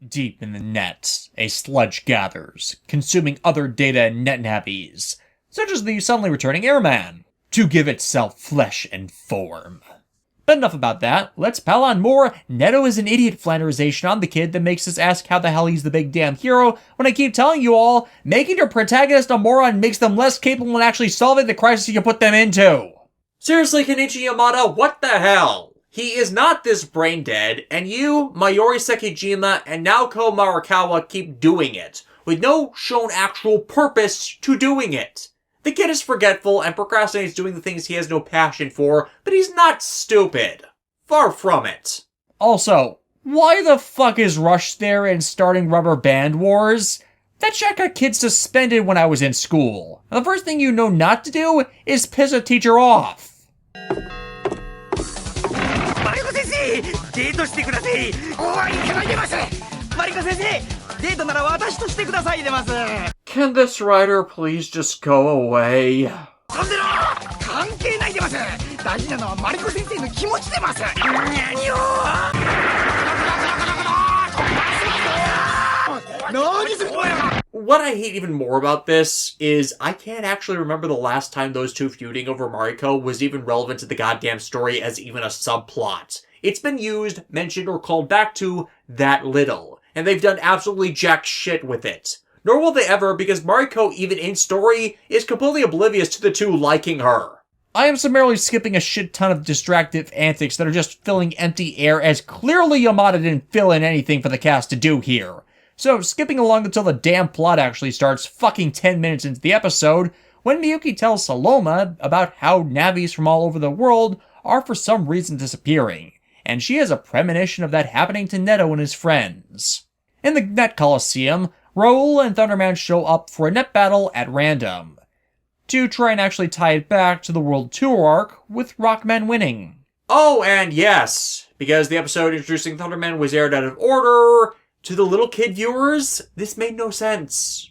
Deep in the net, a sludge gathers, consuming other data and net nabbies, such as the suddenly returning airman, to give itself flesh and form. But enough about that, let's pal on more Neto is an idiot flanderization on the kid that makes us ask how the hell he's the big damn hero, when I keep telling you all, making your protagonist a moron makes them less capable in actually solving the crisis you put them into. Seriously, Kenichi Yamada, what the hell? He is not this brain dead, and you, Mayuri Sekijima, and Naoko Marikawa keep doing it, with no shown actual purpose to doing it. The kid is forgetful and procrastinates doing the things he has no passion for, but he's not stupid. Far from it. Also, why the fuck is Rush there and starting Rubber Band Wars? That shit got kids suspended when I was in school. And the first thing you know not to do is piss a teacher off. Mariko sensei, date してください。お会いいただいてます。Mariko sensei, デートなら私としてくださいでます。Can this writer please just go away? そんでの関係ないでます。大事なのはマリコ先生の気持ちでます。何を？何する？ What I hate even more about this is I can't actually remember the last time those two feuding over Mariko was even relevant to the goddamn story as even a subplot. It's been used, mentioned, or called back to that little, and they've done absolutely jack shit with it. Nor will they ever, because Mariko, even in story, is completely oblivious to the two liking her. I am summarily skipping a shit ton of distractive antics that are just filling empty air, as clearly Yamada didn't fill in anything for the cast to do here. So, skipping along until the damn plot actually starts fucking 10 minutes into the episode, when Miyuki tells Saloma about how Navis from all over the world are for some reason disappearing, and she has a premonition of that happening to Neto and his friends. In the Net Coliseum, Raoul and Thunderman show up for a net battle at random, to try and actually tie it back to the World Tour arc, with Rockman winning. Oh, and yes, because the episode introducing Thunderman was aired out of order, to the little kid viewers, this made no sense.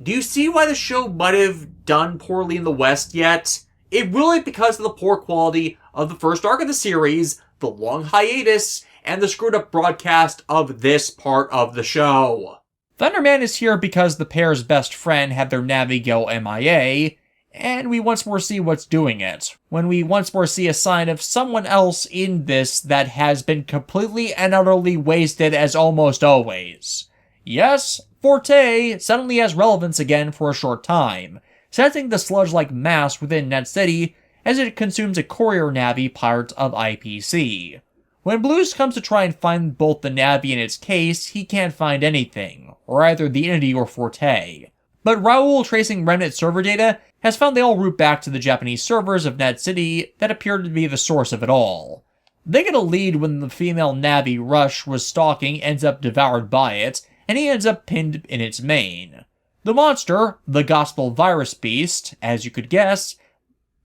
Do you see why the show might have done poorly in the West yet? It really because of the poor quality of the first arc of the series, the long hiatus, and the screwed up broadcast of this part of the show. Thunderman is here because the pair's best friend had their Navi go MIA, and we once more see what's doing it, when we once more see a sign of someone else in this that has been completely and utterly wasted as almost always. Yes, Forte suddenly has relevance again for a short time, sensing the sludge-like mass within Net City as it consumes a courier Navi part of IPC. When Blues comes to try and find both the Navi and its case, he can't find anything, or either the entity or Forte. But Raoul, tracing remnant server data, has found they all route back to the Japanese servers of Net City that appear to be the source of it all. They get a lead when the female Navi Rush was stalking ends up devoured by it, and he ends up pinned in its mane. The monster, the Gospel Virus Beast, as you could guess,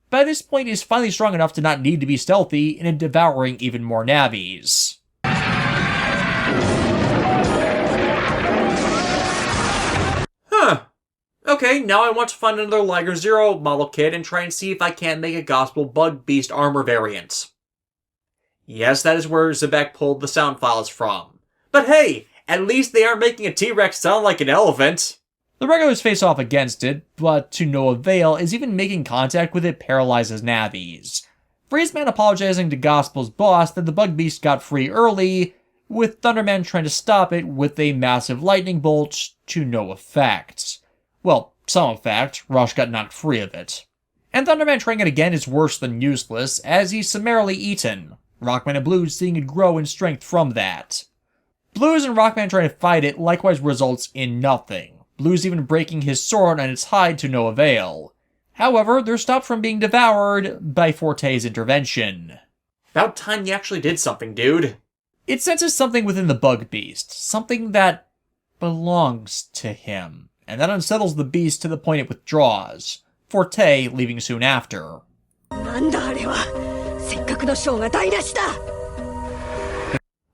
by this point is finally strong enough to not need to be stealthy and in devouring even more Navis. Huh. Okay, now I want to find another Liger Zero model kit and try and see if I can't make a Gospel Bug Beast armor variant. Yes, that is where Zebek pulled the sound files from. But hey, at least they aren't making a T-Rex sound like an elephant. The regulars face off against it, but to no avail, as even making contact with it paralyzes Navis. Freezeman apologizing to Gospel's boss that the Bug Beast got free early, with Thunderman trying to stop it with a massive lightning bolt to no effect. Well, some effect, Rush got knocked free of it. And Thunderman trying it again is worse than useless, as he's summarily eaten, Rockman and Blues seeing it grow in strength from that. Blues and Rockman trying to fight it likewise results in nothing, Blues even breaking his sword on its hide to no avail. However, they're stopped from being devoured by Forte's intervention. About time you actually did something, dude. It senses something within the bug beast, something that belongs to him, and that unsettles the beast to the point it withdraws, Forte leaving soon after.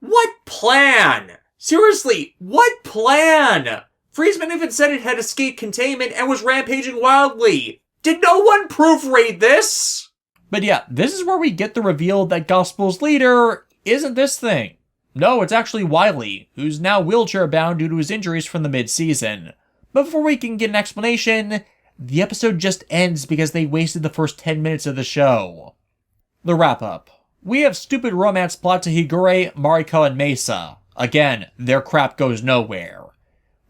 What plan? Seriously, what plan? Friesman even said it had escaped containment and was rampaging wildly. Did no one proofread this? But yeah, this is where we get the reveal that Gospel's leader isn't this thing. No, it's actually Wily, who's now wheelchair-bound due to his injuries from the mid-season. But before we can get an explanation, the episode just ends because they wasted the first 10 minutes of the show. The wrap-up. We have stupid romance plot to Higure, Mariko, and Mesa. Again, their crap goes nowhere.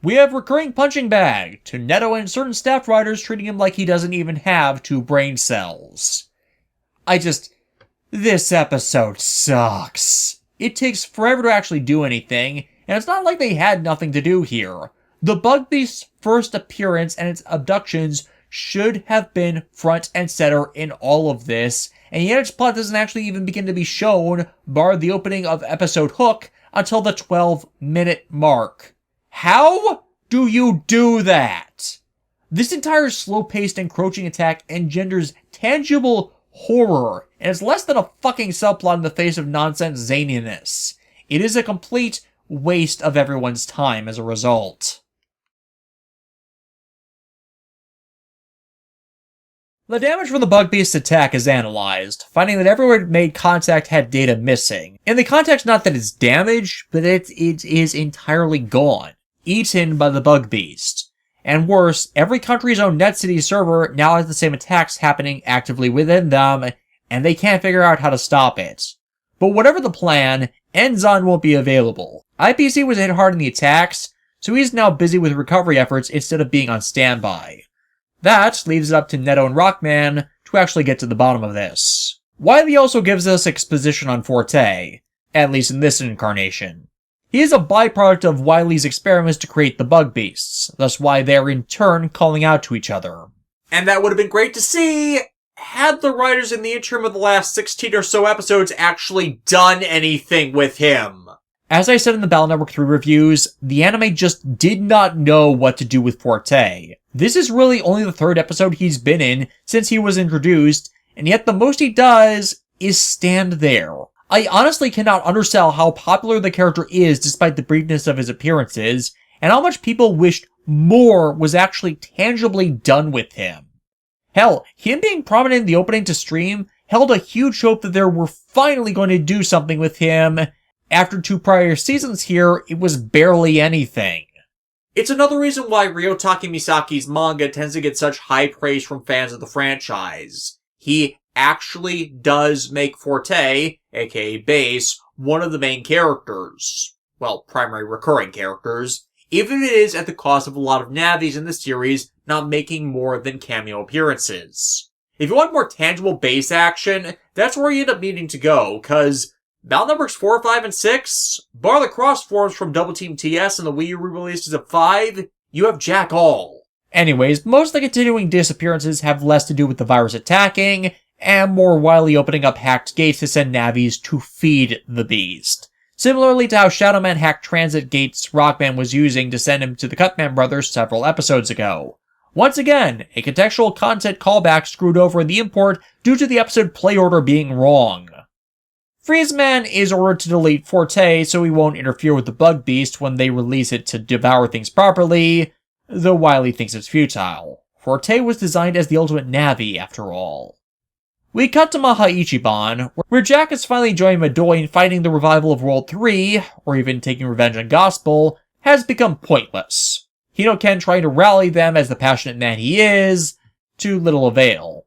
We have recurring punching bag to Neto and certain staff writers treating him like he doesn't even have 2 brain cells. This episode sucks. It takes forever to actually do anything, and it's not like they had nothing to do here. The Bug Beast's first appearance and its abductions should have been front and center in all of this, and yet its plot doesn't actually even begin to be shown, bar the opening of episode Hook, until the 12-minute mark. How do you do that? This entire slow-paced encroaching attack engenders tangible horror, and it's less than a fucking subplot in the face of nonsense zaniness. It is a complete waste of everyone's time as a result. The damage from the Bug Beast's attack is analyzed, finding that everyone who made contact had data missing. In the context not that it's damaged, but it is entirely gone, eaten by the Bug Beast. And worse, every country's own NetCity server now has the same attacks happening actively within them, and they can't figure out how to stop it. But whatever the plan, Enzon won't be available. IPC was hit hard in the attacks, so he's now busy with recovery efforts instead of being on standby. That leaves it up to Neto and Rockman to actually get to the bottom of this. Wily also gives us exposition on Forte, at least in this incarnation. He is a byproduct of Wily's experiments to create the Bug Beasts, thus why they're in turn calling out to each other. And that would have been great to see had the writers in the interim of the last 16 or so episodes actually done anything with him. As I said in the Battle Network 3 reviews, the anime just did not know what to do with Forte. This is really only the 3rd episode he's been in since he was introduced, and yet the most he does is stand there. I honestly cannot undersell how popular the character is despite the briefness of his appearances, and how much people wished more was actually tangibly done with him. Hell, him being prominent in the opening to stream held a huge hope that they were finally going to do something with him. After 2 prior seasons here, it was barely anything. It's another reason why Ryotake Misaki's manga tends to get such high praise from fans of the franchise. He actually does make Forte, aka Base, one of the main characters. Well, primary recurring characters, even if it is at the cost of a lot of Navis in the series not making more than cameo appearances. If you want more tangible base action, that's where you end up needing to go, cause Battle Networks 4, 5, and 6, bar the cross forms from Double Team TS and the Wii U re-releases of 5, you have jack all. Anyways, most of the continuing disappearances have less to do with the virus attacking, and more Wily opening up hacked gates to send Navis to feed the beast. Similarly to how Shadowman hacked transit gates Rockman was using to send him to the Cutman brothers several episodes ago. Once again, a contextual content callback screwed over in the import due to the episode play order being wrong. Friesman is ordered to delete Forte so he won't interfere with the Bug Beast when they release it to devour things properly, though Wily thinks it's futile. Forte was designed as the ultimate Navi, after all. We cut to Maha Ichiban, where Jack is finally joining Midori in fighting the revival of World 3, or even taking revenge on Gospel, has become pointless. Hino-ken trying to rally them as the passionate man he is, to little avail.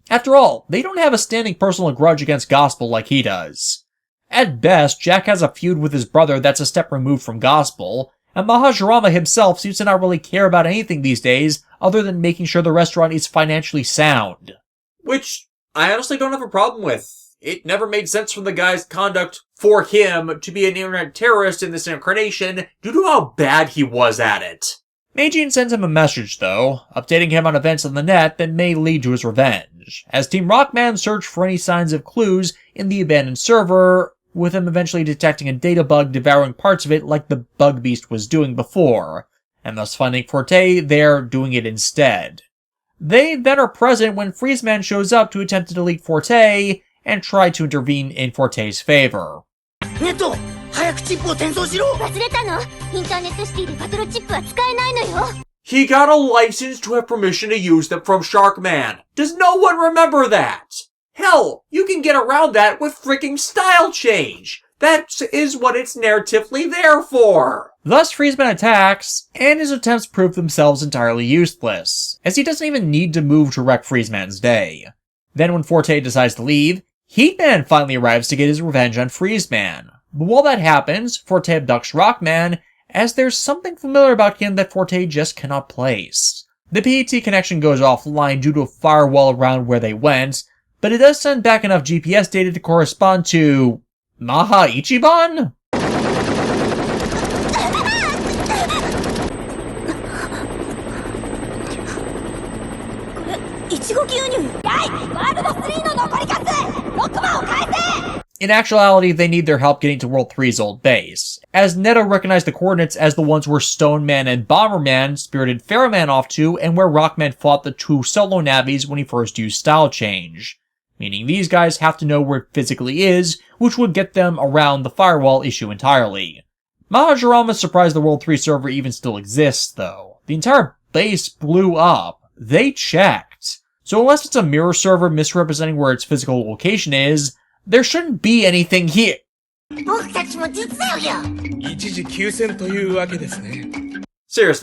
After all, they don't have a standing personal grudge against Gospel like he does. At best, Jack has a feud with his brother that's a step removed from gospel, and Mahajirama himself seems to not really care about anything these days other than making sure the restaurant is financially sound. Which I honestly don't have a problem with. It never made sense from the guy's conduct for him to be an internet terrorist in this incarnation due to how bad he was at it. Meijin sends him a message, though, updating him on events on the net that may lead to his revenge, as Team Rockman search for any signs of clues in the abandoned server, with him eventually detecting a data bug devouring parts of it like the bug beast was doing before, and thus finding Forte there doing it instead. They then are present when Freezeman shows up to attempt to delete Forte, and try to intervene in Forte's favor. 早くチップを転送しろ。忘れたの？インターネットシティでバトルチップは使えないのよ。 He got a license to have permission to use them from Sharkman. Does no one remember that? Hell, you can get around that with freaking style change. That is what it's narratively there for. Thus, Freezeman attacks, and his attempts prove themselves entirely useless, as he doesn't even need to move to wreck Freezeman's day. Then when Forte decides to leave, Heatman finally arrives to get his revenge on Freezeman. But while that happens, Forte abducts Rockman, as there's something familiar about him that Forte just cannot place. The PAT connection goes offline due to a firewall around where they went, but it does send back enough GPS data to correspond to Maha Ichiban? In actuality, they need their help getting to World 3's old base, as Neto recognized the coordinates as the ones where Stoneman and Bomberman spirited Pharaohman off to, and where Rockman fought the two solo Navis when he first used Style Change. Meaning these guys have to know where it physically is, which would get them around the firewall issue entirely. Mahajirama is surprised the World 3 server even still exists, though. The entire base blew up. They checked. So unless it's a mirror server misrepresenting where its physical location is, there shouldn't be anything here. Seriously,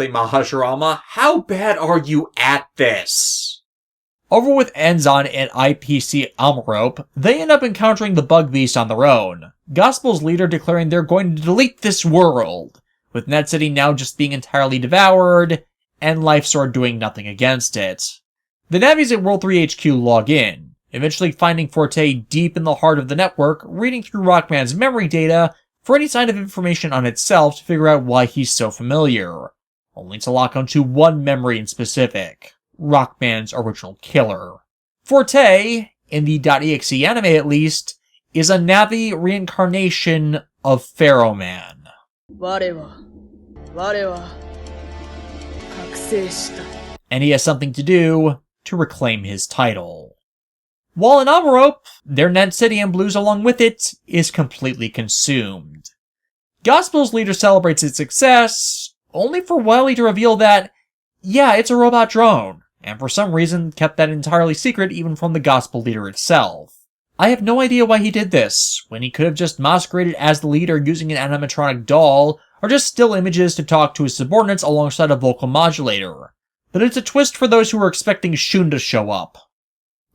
Mahajirama, how bad are you at this? Over with Enzon and IPC Amarope, they end up encountering the Bug Beast on their own, Gospel's leader declaring they're going to delete this world, with Net City now just being entirely devoured, and LifeSword doing nothing against it. The Navis at World 3 HQ log in, eventually finding Forte deep in the heart of the network, reading through Rockman's memory data for any sign of information on itself to figure out why he's so familiar, only to lock onto one memory in specific, Rockman's original killer. Forte, in the .exe anime at least, is a Navi reincarnation of Pharaohman. And he has something to do to reclaim his title. While in Amarope, their Net City and Blues along with it is completely consumed. Gospel's leader celebrates its success, only for Wily to reveal that, yeah, it's a robot drone, and for some reason kept that entirely secret even from the Gospel leader itself. I have no idea why he did this, when he could have just masqueraded as the leader using an animatronic doll, or just still images to talk to his subordinates alongside a vocal modulator. But it's a twist for those who were expecting Shun to show up.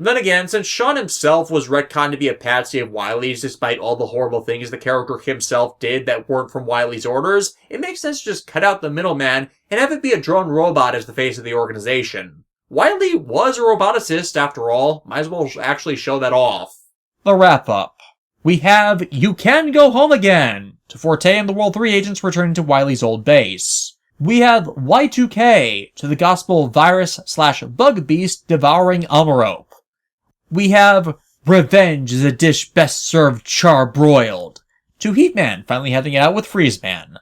Then again, since Sean himself was retconned to be a patsy of Wily's despite all the horrible things the character himself did that weren't from Wily's orders, it makes sense to just cut out the middleman and have it be a drone robot as the face of the organization. Wily was a roboticist after all, might as well actually show that off. The wrap-up. We have You Can Go Home Again, to Forte and the World 3 agents returning to Wily's old base. We have Y2K, to the Gospel virus/bug beast devouring Amarope. We have Revenge is a dish best served charbroiled, to Heatman finally having it out with Freezeman.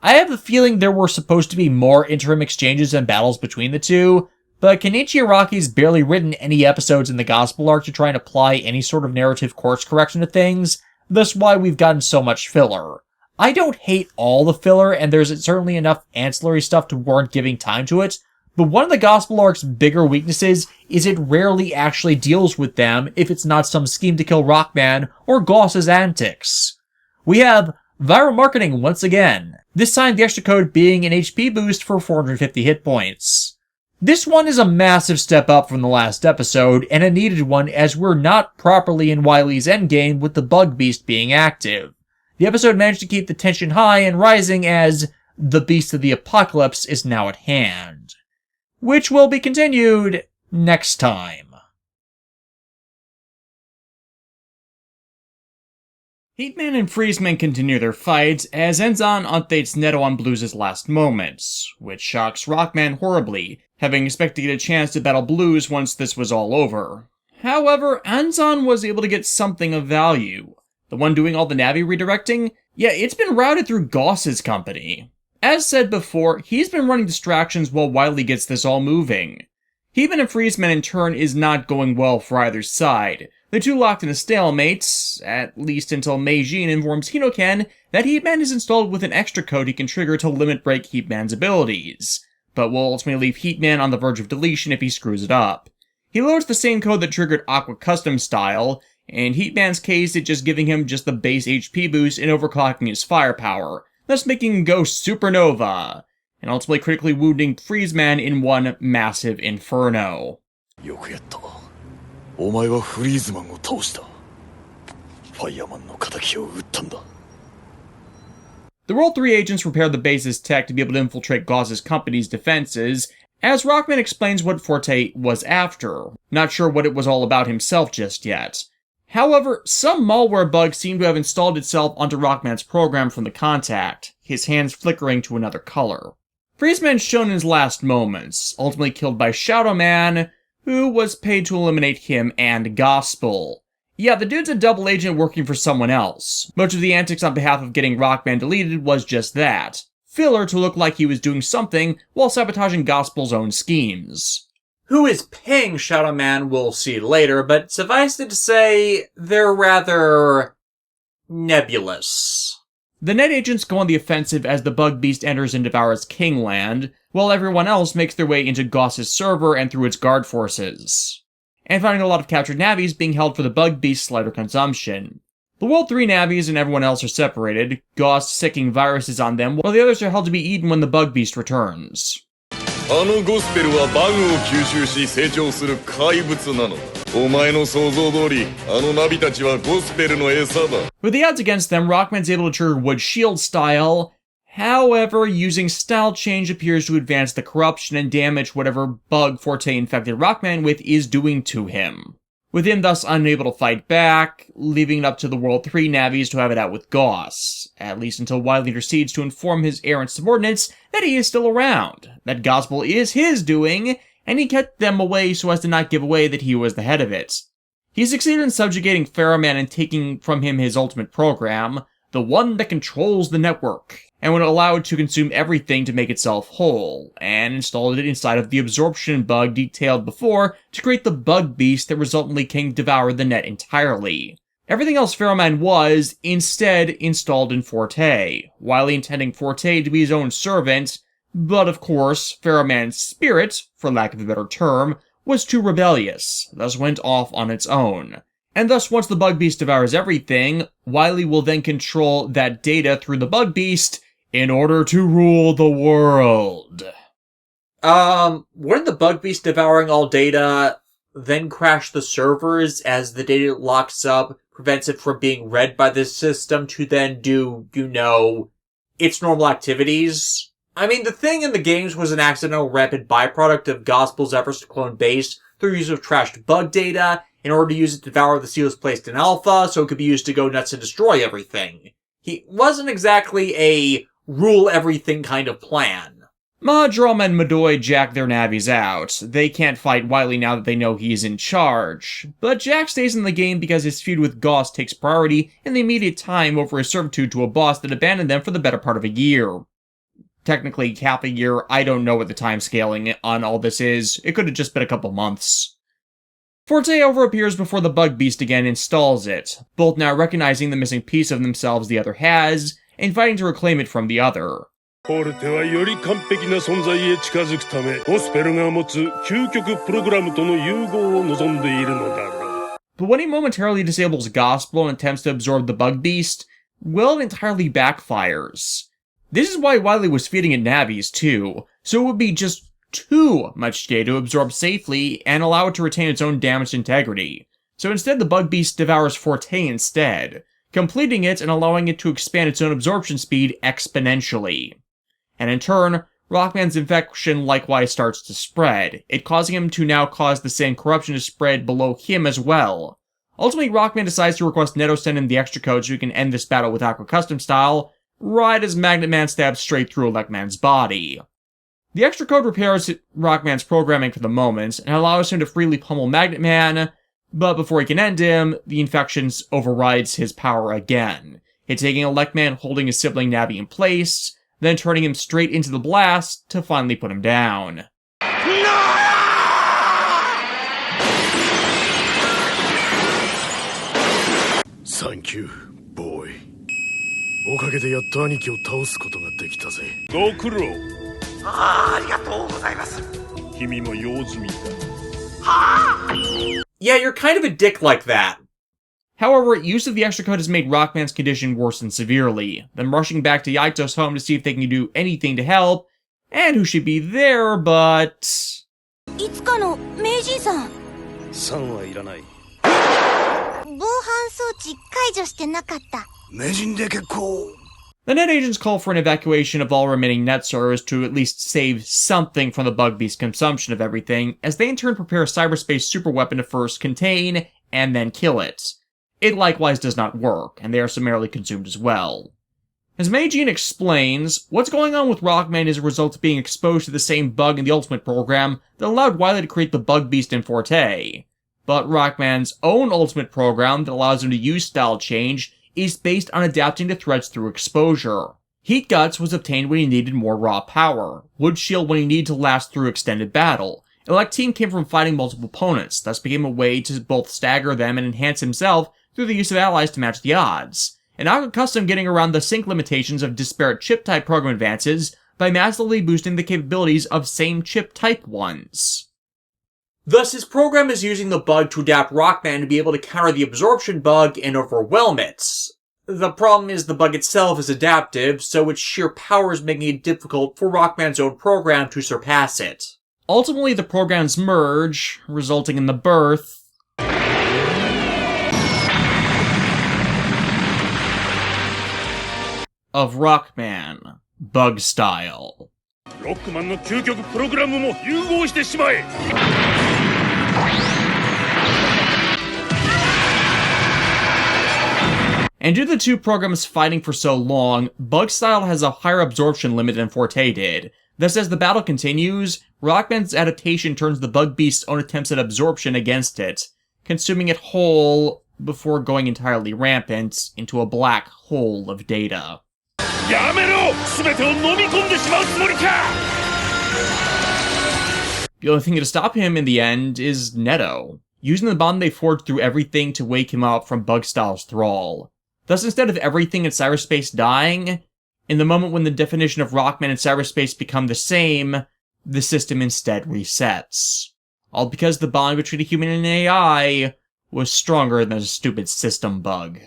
I have the feeling there were supposed to be more interim exchanges and battles between the two, but Kenichi Araki's barely written any episodes in the Gospel arc to try and apply any sort of narrative course correction to things, thus why we've gotten so much filler. I don't hate all the filler, and there's certainly enough ancillary stuff to warrant giving time to it, but one of the Gospel arc's bigger weaknesses is it rarely actually deals with them if it's not some scheme to kill Rockman or Goss's antics. We have viral marketing once again, this time the extra code being an HP boost for 450 hit points. This one is a massive step up from the last episode, and a needed one as we're not properly in Wily's endgame with the Bug Beast being active. The episode managed to keep the tension high and rising as the Beast of the Apocalypse is now at hand. Which will be continued next time. Heatman and Freezeman continue their fight as Enzan updates Neto on Blues' last moments, which shocks Rockman horribly, having expected to get a chance to battle Blues once this was all over. However, Enzan was able to get something of value. The one doing all the Navi redirecting? Yeah, it's been routed through Goss's company. As said before, he's been running distractions while Wily gets this all moving. Heatman and Freezeman in turn is not going well for either side. The two locked in a stalemate, at least until Meijin informs Hinoken that Heatman is installed with an extra code he can trigger to limit break Heatman's abilities, but will ultimately leave Heatman on the verge of deletion if he screws it up. He loads the same code that triggered Aqua Custom Style, in Heatman's case it's just giving him just the base HP boost and overclocking his firepower, thus making him go supernova, and ultimately critically wounding Freezeman in one massive inferno. よくやった。お前はフリーズマンを倒した。ファイヤーマンの仇を撃ったんだ。The World 3 agents repair the base's tech to be able to infiltrate Goss's company's defenses, as Rockman explains what Forte was after, not sure what it was all about himself just yet. However, some malware bug seemed to have installed itself onto Rockman's program from the contact, his hands flickering to another color. Freezeman's shown in his last moments, ultimately killed by Shadow Man, who was paid to eliminate him and Gospel. Yeah, the dude's a double agent working for someone else. Much of the antics on behalf of getting Rockman deleted was just that. Filler to look like he was doing something while sabotaging Gospel's own schemes. Who is paying Shadow Man we'll see later, but suffice it to say, they're rather nebulous. The net agents go on the offensive as the Bug Beast enters and devours Kingland, while everyone else makes their way into Goss's server and through its guard forces, and finding a lot of captured Navis being held for the Bug Beast's lighter consumption. The World 3 Navis and everyone else are separated, Goss sicking viruses on them, while the others are held to be eaten when the Bug Beast returns. あのゴスペルはバグを吸収し成長する怪物なのだ。お前の想像通り、あのナビたちはゴスペルの餌だ。With the odds against them, Rockman's able to trigger Wood Shield style. However, using style change appears to advance the corruption and damage whatever bug Forte infected Rockman with is doing to him, with him thus unable to fight back, leaving it up to the World 3 Navis to have it out with Goss, at least until Wily intercedes to inform his errant subordinates that he is still around, that Gospel is his doing, and he kept them away so as to not give away that he was the head of it. He succeeded in subjugating Pharaohman and taking from him his ultimate program, the one that controls the network, and would allow it to consume everything to make itself whole, and installed it inside of the absorption bug detailed before to create the Bug Beast that resultantly can devour the net entirely. Everything else Pharaohman was, instead, installed in Forte, Wily intending Forte to be his own servant, but of course, Pharaohman's spirit, for lack of a better term, was too rebellious, thus went off on its own. And thus, once the Bug Beast devours everything, Wily will then control that data through the Bug Beast in order to rule the world. Wouldn't the Bug Beast devouring all data then crash the servers as the data locks up, prevents it from being read by the system to then do, its normal activities? I mean, the thing in the games was an accidental rapid byproduct of Gospel's efforts to clone base through use of trashed bug data in order to use it to devour the seals placed in alpha so it could be used to go nuts and destroy everything. He wasn't exactly a rule everything kind of plan. Mahjong and Madoy jack their navies out. They can't fight Wily now that they know he's in charge. But Jack stays in the game because his feud with Goss takes priority in the immediate time over his servitude to a boss that abandoned them for the better part of a year. Technically, half a year, I don't know what the time scaling on all this is. It could have just been a couple months. Forte overappears before the Bug Beast again installs it, both now recognizing the missing piece of themselves the other has, and fighting to reclaim it from the other. フォルテはより完璧な存在へ近づくため、ゴスペルが持つ究極プログラムとの融合を望んでいるのだろう。But when he momentarily disables Gospel and attempts to absorb the Bug Beast, well, it entirely backfires. This is why Wily was feeding it Navis, too, so it would be just too much data to absorb safely and allow it to retain its own damaged integrity. So instead, the bug beast devours Forte instead, completing it and allowing it to expand its own absorption speed exponentially. And in turn, Rockman's infection likewise starts to spread, it causing him to now cause the same corruption to spread below him as well. Ultimately, Rockman decides to request Neto send him the extra code so he can end this battle with Aqua Custom style, right as Magnet Man stabs straight through Electman's body. The extra code repairs Rockman's programming for the moment, and allows him to freely pummel Magnet Man, but before he can end him, the infection overrides his power again. It taking Electman holding his sibling Navi in place, then turning him straight into the blast to finally put him down. Thank you, boy. おかげでやっと兄貴を倒すことができたぜ。ご苦労。ありがとうございます。君も用済みだ。Yeah, you're kind of a dick like that. However, use of the extra code has made Rockman's condition worsen severely, them rushing back to Yaito's home to see if they can do anything to help, and who should be there but... いつかの名人さん。さんはいらない。防犯装置解除してなかった。名人で結構。The net agents call for an evacuation of all remaining net servers to at least save something from the bug beast's consumption of everything, as they in turn prepare a cyberspace superweapon to first contain, and then kill it. It likewise does not work, and they are summarily consumed as well. As Meijin explains, what's going on with Rockman is a result of being exposed to the same bug in the Ultimate program that allowed Wily to create the bug beast in Forte. But Rockman's own Ultimate program that allows him to use style change is based on adapting to threats through exposure. Heat Guts was obtained when he needed more raw power, Wood Shield when he needed to last through extended battle. Electine came from fighting multiple opponents, thus became a way to both stagger them and enhance himself through the use of allies to match the odds. And Aqua Custom getting around the sync limitations of disparate chip-type program advances by massively boosting the capabilities of same chip-type ones. Thus, his program is using the bug to adapt Rockman to be able to counter the absorption bug and overwhelm it. The problem is the bug itself is adaptive, so its sheer power is making it difficult for Rockman's own program to surpass it. Ultimately, the programs merge, resulting in the birth of Rockman, bug style. ロックマンの究極プログラムも融合してしまえ。And due to the two programs fighting for so long, Bug Style has a higher absorption limit than Forte did. Thus, as the battle continues, Rockman's adaptation turns the Bug Beast's own attempts at absorption against it, consuming it whole before going entirely rampant into a black hole of data. やめろ！全てを飲み込んでしまうつもりか！ The only thing to stop him in the end is Neto, using the bond they forged through everything to wake him up from Bug Style's thrall. Thus, instead of everything in cyberspace dying, in the moment when the definition of Rockman and cyberspace become the same, the system instead resets. All because the bond between a human and an AI was stronger than a stupid system bug.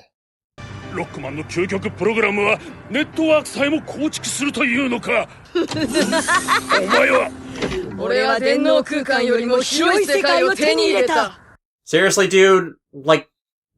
ロックマンの究極プログラムはネットワークさえも構築するというのか。お前は。俺は電脳空間よりも広い世界を手に入れた。 Seriously, dude? Like,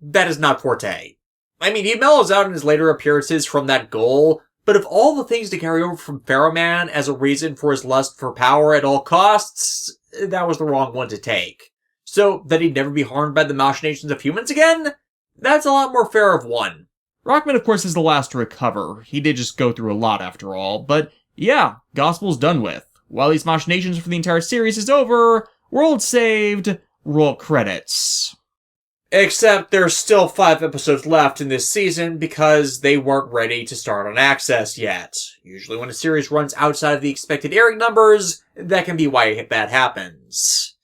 that is not Forte. I mean, he mellows out in his later appearances from that goal, but of all the things to carry over from Pharaoh Man as a reason for his lust for power at all costs, that was the wrong one to take. So, that he'd never be harmed by the machinations of humans again? That's a lot more fair of one. Rockman, of course, is the last to recover. He did just go through a lot after all, but yeah, Gospel's done with. While these machinations for the entire series is over, world saved, roll credits. Except there's still 5 episodes left in this season because they weren't ready to start on Access yet. Usually when a series runs outside of the expected airing numbers, that can be why that happens.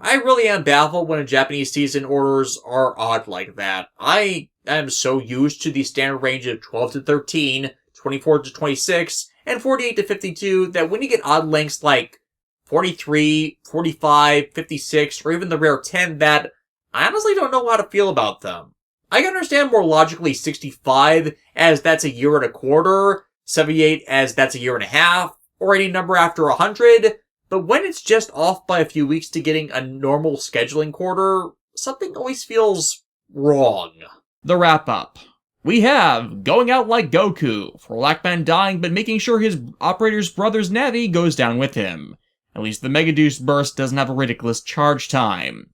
I really am baffled when a Japanese season orders are odd like that. I am so used to the standard range of 12 to 13, 24 to 26, and 48 to 52 that when you get odd lengths like 43, 45, 56, or even the rare 10 that I honestly don't know how to feel about them. I can understand more logically 65 as that's a year and a quarter, 78 as that's a year and a half, or any number after 100, but when it's just off by a few weeks to getting a normal scheduling quarter, something always feels wrong. The wrap-up. We have Going Out Like Goku, for Rockman dying but making sure his operator's brother's Navi goes down with him. At least the Megaduce burst doesn't have a ridiculous charge time.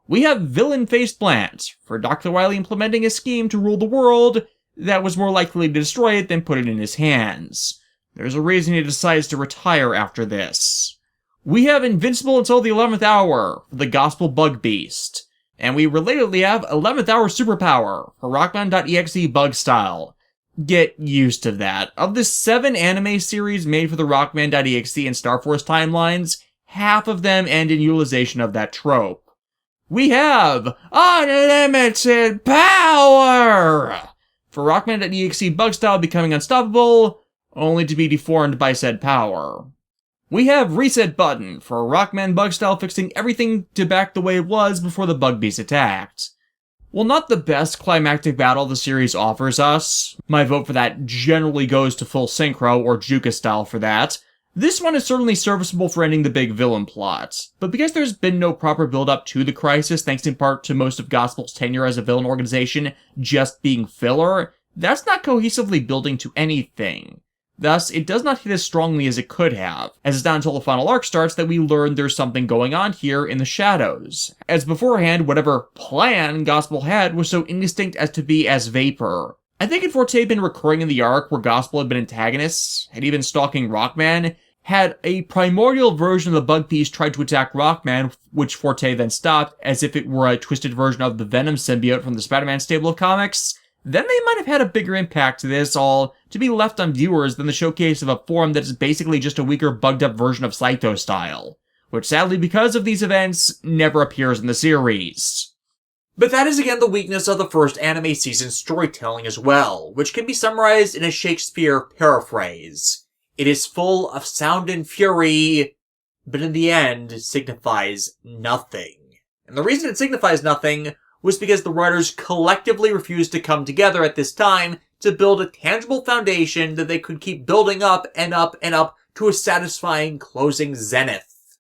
We have Villain Face Plant, for Dr. Wily implementing a scheme to rule the world that was more likely to destroy it than put it in his hands. There's a reason he decides to retire after this. We have Invincible Until the 11th Hour, for the Gospel Bug Beast. And we relatedly have 11th Hour Superpower, for Rockman.exe Bug Style. Get used to that. Of the 7 anime series made for the Rockman.exe and Star Force timelines, half of them end in utilization of that trope. We have Unlimited Power! For Rockman.exe Bug Style becoming unstoppable, only to be deformed by said power. We have Reset Button, for Rockman Bug Style fixing everything to back the way it was before the Bug Beast attacked. While not the best climactic battle the series offers us, my vote for that generally goes to Full Synchro or Juka Style for that, this one is certainly serviceable for ending the big villain plot. But because there's been no proper build-up to the crisis, thanks in part to most of Gospel's tenure as a villain organization just being filler, that's not cohesively building to anything. Thus, it does not hit as strongly as it could have, as it's not until the final arc starts that we learn there's something going on here in the shadows, as beforehand, whatever plan Gospel had was so indistinct as to be as vapor. I think if Forte had been recurring in the arc where Gospel had been antagonists, had even stalking Rockman, had a primordial version of the Bug Beast tried to attack Rockman, which Forte then stopped, as if it were a twisted version of the Venom symbiote from the Spider-Man stable of comics, then they might have had a bigger impact to this all to be left on viewers than the showcase of a form that is basically just a weaker, bugged-up version of Saito style, which sadly, because of these events, never appears in the series. But that is again the weakness of the first anime season's storytelling as well, which can be summarized in a Shakespeare paraphrase. It is full of sound and fury, but in the end signifies nothing. And the reason it signifies nothing was because the writers collectively refused to come together at this time to build a tangible foundation that they could keep building up and up and up to a satisfying closing zenith.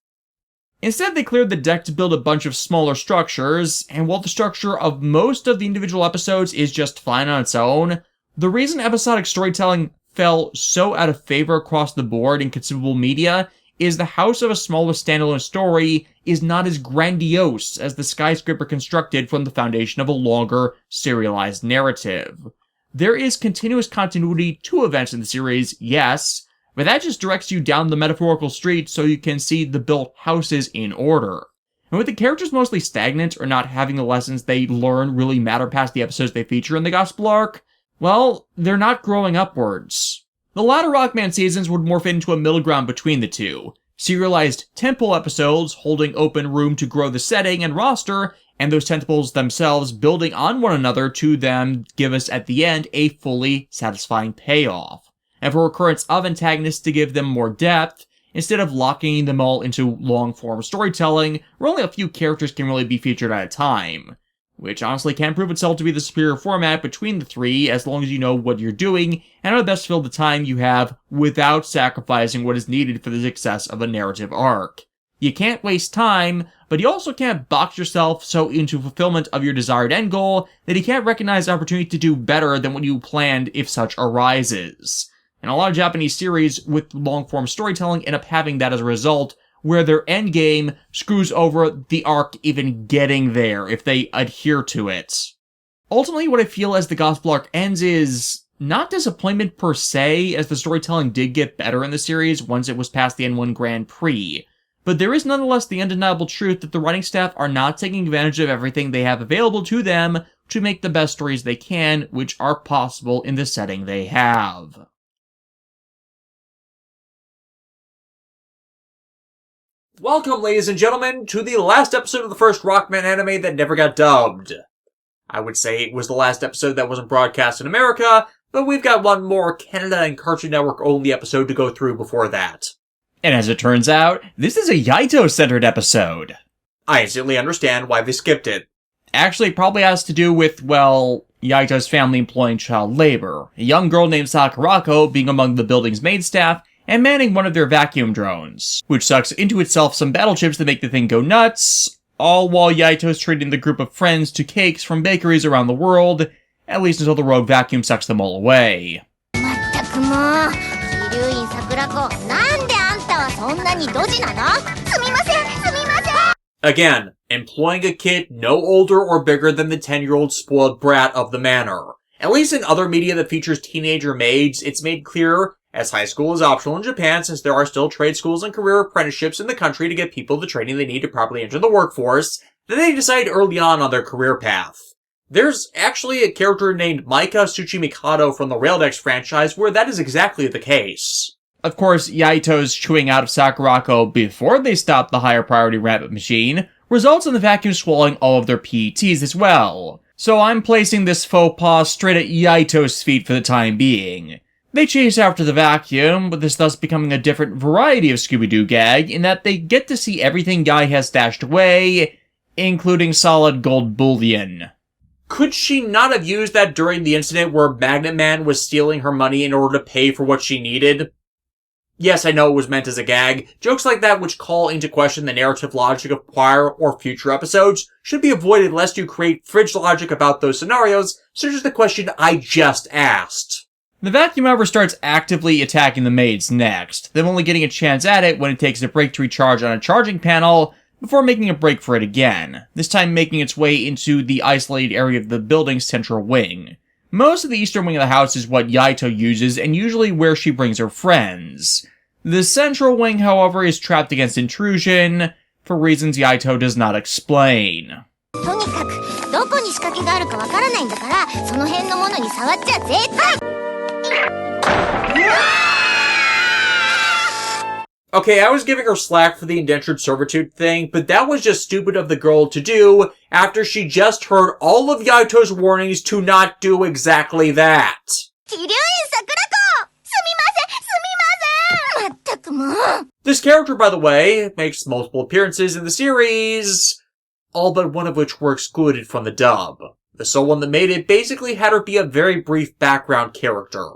Instead, they cleared the deck to build a bunch of smaller structures, and while the structure of most of the individual episodes is just fine on its own, the reason episodic storytelling fell so out of favor across the board in consumable media is the house of a smaller standalone story is not as grandiose as the skyscraper constructed from the foundation of a longer, serialized narrative. There is continuous continuity to events in the series, yes, but that just directs you down the metaphorical street so you can see the built houses in order. And with the characters mostly stagnant or not having the lessons they learn really matter past the episodes they feature in the Gospel arc, well, they're not growing upwards. The latter Rockman seasons would morph into a middle ground between the two. Serialized temple episodes holding open room to grow the setting and roster, and those tentacles themselves building on one another to them give us at the end a fully satisfying payoff. And for recurrence of antagonists to give them more depth, instead of locking them all into long-form storytelling, where only a few characters can really be featured at a time. Which honestly can prove itself to be the superior format between the three as long as you know what you're doing and how to best fill the time you have without sacrificing what is needed for the success of a narrative arc. You can't waste time, but you also can't box yourself so into fulfillment of your desired end goal that you can't recognize the opportunity to do better than what you planned if such arises. And a lot of Japanese series with long-form storytelling end up having that as a result, where their endgame screws over the arc even getting there if they adhere to it. Ultimately, what I feel as the Gospel arc ends is not disappointment per se, as the storytelling did get better in the series once it was past the N1 Grand Prix, but there is nonetheless the undeniable truth that the writing staff are not taking advantage of everything they have available to them to make the best stories they can, which are possible in the setting they have. Welcome, ladies and gentlemen, to the last episode of the first Rockman anime that never got dubbed. I would say it was the last episode that wasn't broadcast in America, but we've got one more Canada and Cartoon Network only episode to go through before that. And as it turns out, this is a Yaito-centered episode. I instantly understand why they skipped it. Actually, it probably has to do with, well, Yaito's family employing child labor, a young girl named Sakurako being among the building's maid staff, and manning one of their vacuum drones, which sucks into itself some battle chips that make the thing go nuts, all while Yaito's treating the group of friends to cakes from bakeries around the world, at least until the rogue vacuum sucks them all away. Again, employing a kid no older or bigger than the 10-year-old spoiled brat of the manor. At least in other media that features teenager maids, it's made clear, as high school is optional in Japan since there are still trade schools and career apprenticeships in the country to get people the training they need to properly enter the workforce, that they decide early on their career path. There's actually a character named Maika Tsuchimikado from the Raildex franchise where that is exactly the case. Of course, Yaito's chewing out of Sakurako before they stop the higher priority rabbit machine results in the vacuum swallowing all of their PETs as well. So I'm placing this faux pas straight at Yaito's feet for the time being. They chase after the vacuum, with this thus becoming a different variety of Scooby-Doo gag in that they get to see everything Guy has stashed away, including solid gold bullion. Could she not have used that during the incident where Magnet Man was stealing her money in order to pay for what she needed? Yes, I know it was meant as a gag. Jokes like that which call into question the narrative logic of prior or future episodes should be avoided lest you create fridge logic about those scenarios, such as the question I just asked. The vacuum however starts actively attacking the maids next, them only getting a chance at it when it takes a break to recharge on a charging panel, before making a break for it again, this time making its way into the isolated area of the building's central wing. Most of the eastern wing of the house is what Yaito uses, and usually where she brings her friends. The central wing, however, is trapped against intrusion, for reasons Yaito does not explain. Okay, I was giving her slack for the indentured servitude thing, but that was just stupid of the girl to do after she just heard all of Yaito's warnings to not do exactly that. This character, by the way, makes multiple appearances in the series, all but one of which were excluded from the dub. The sole one that made it basically had her be a very brief background character.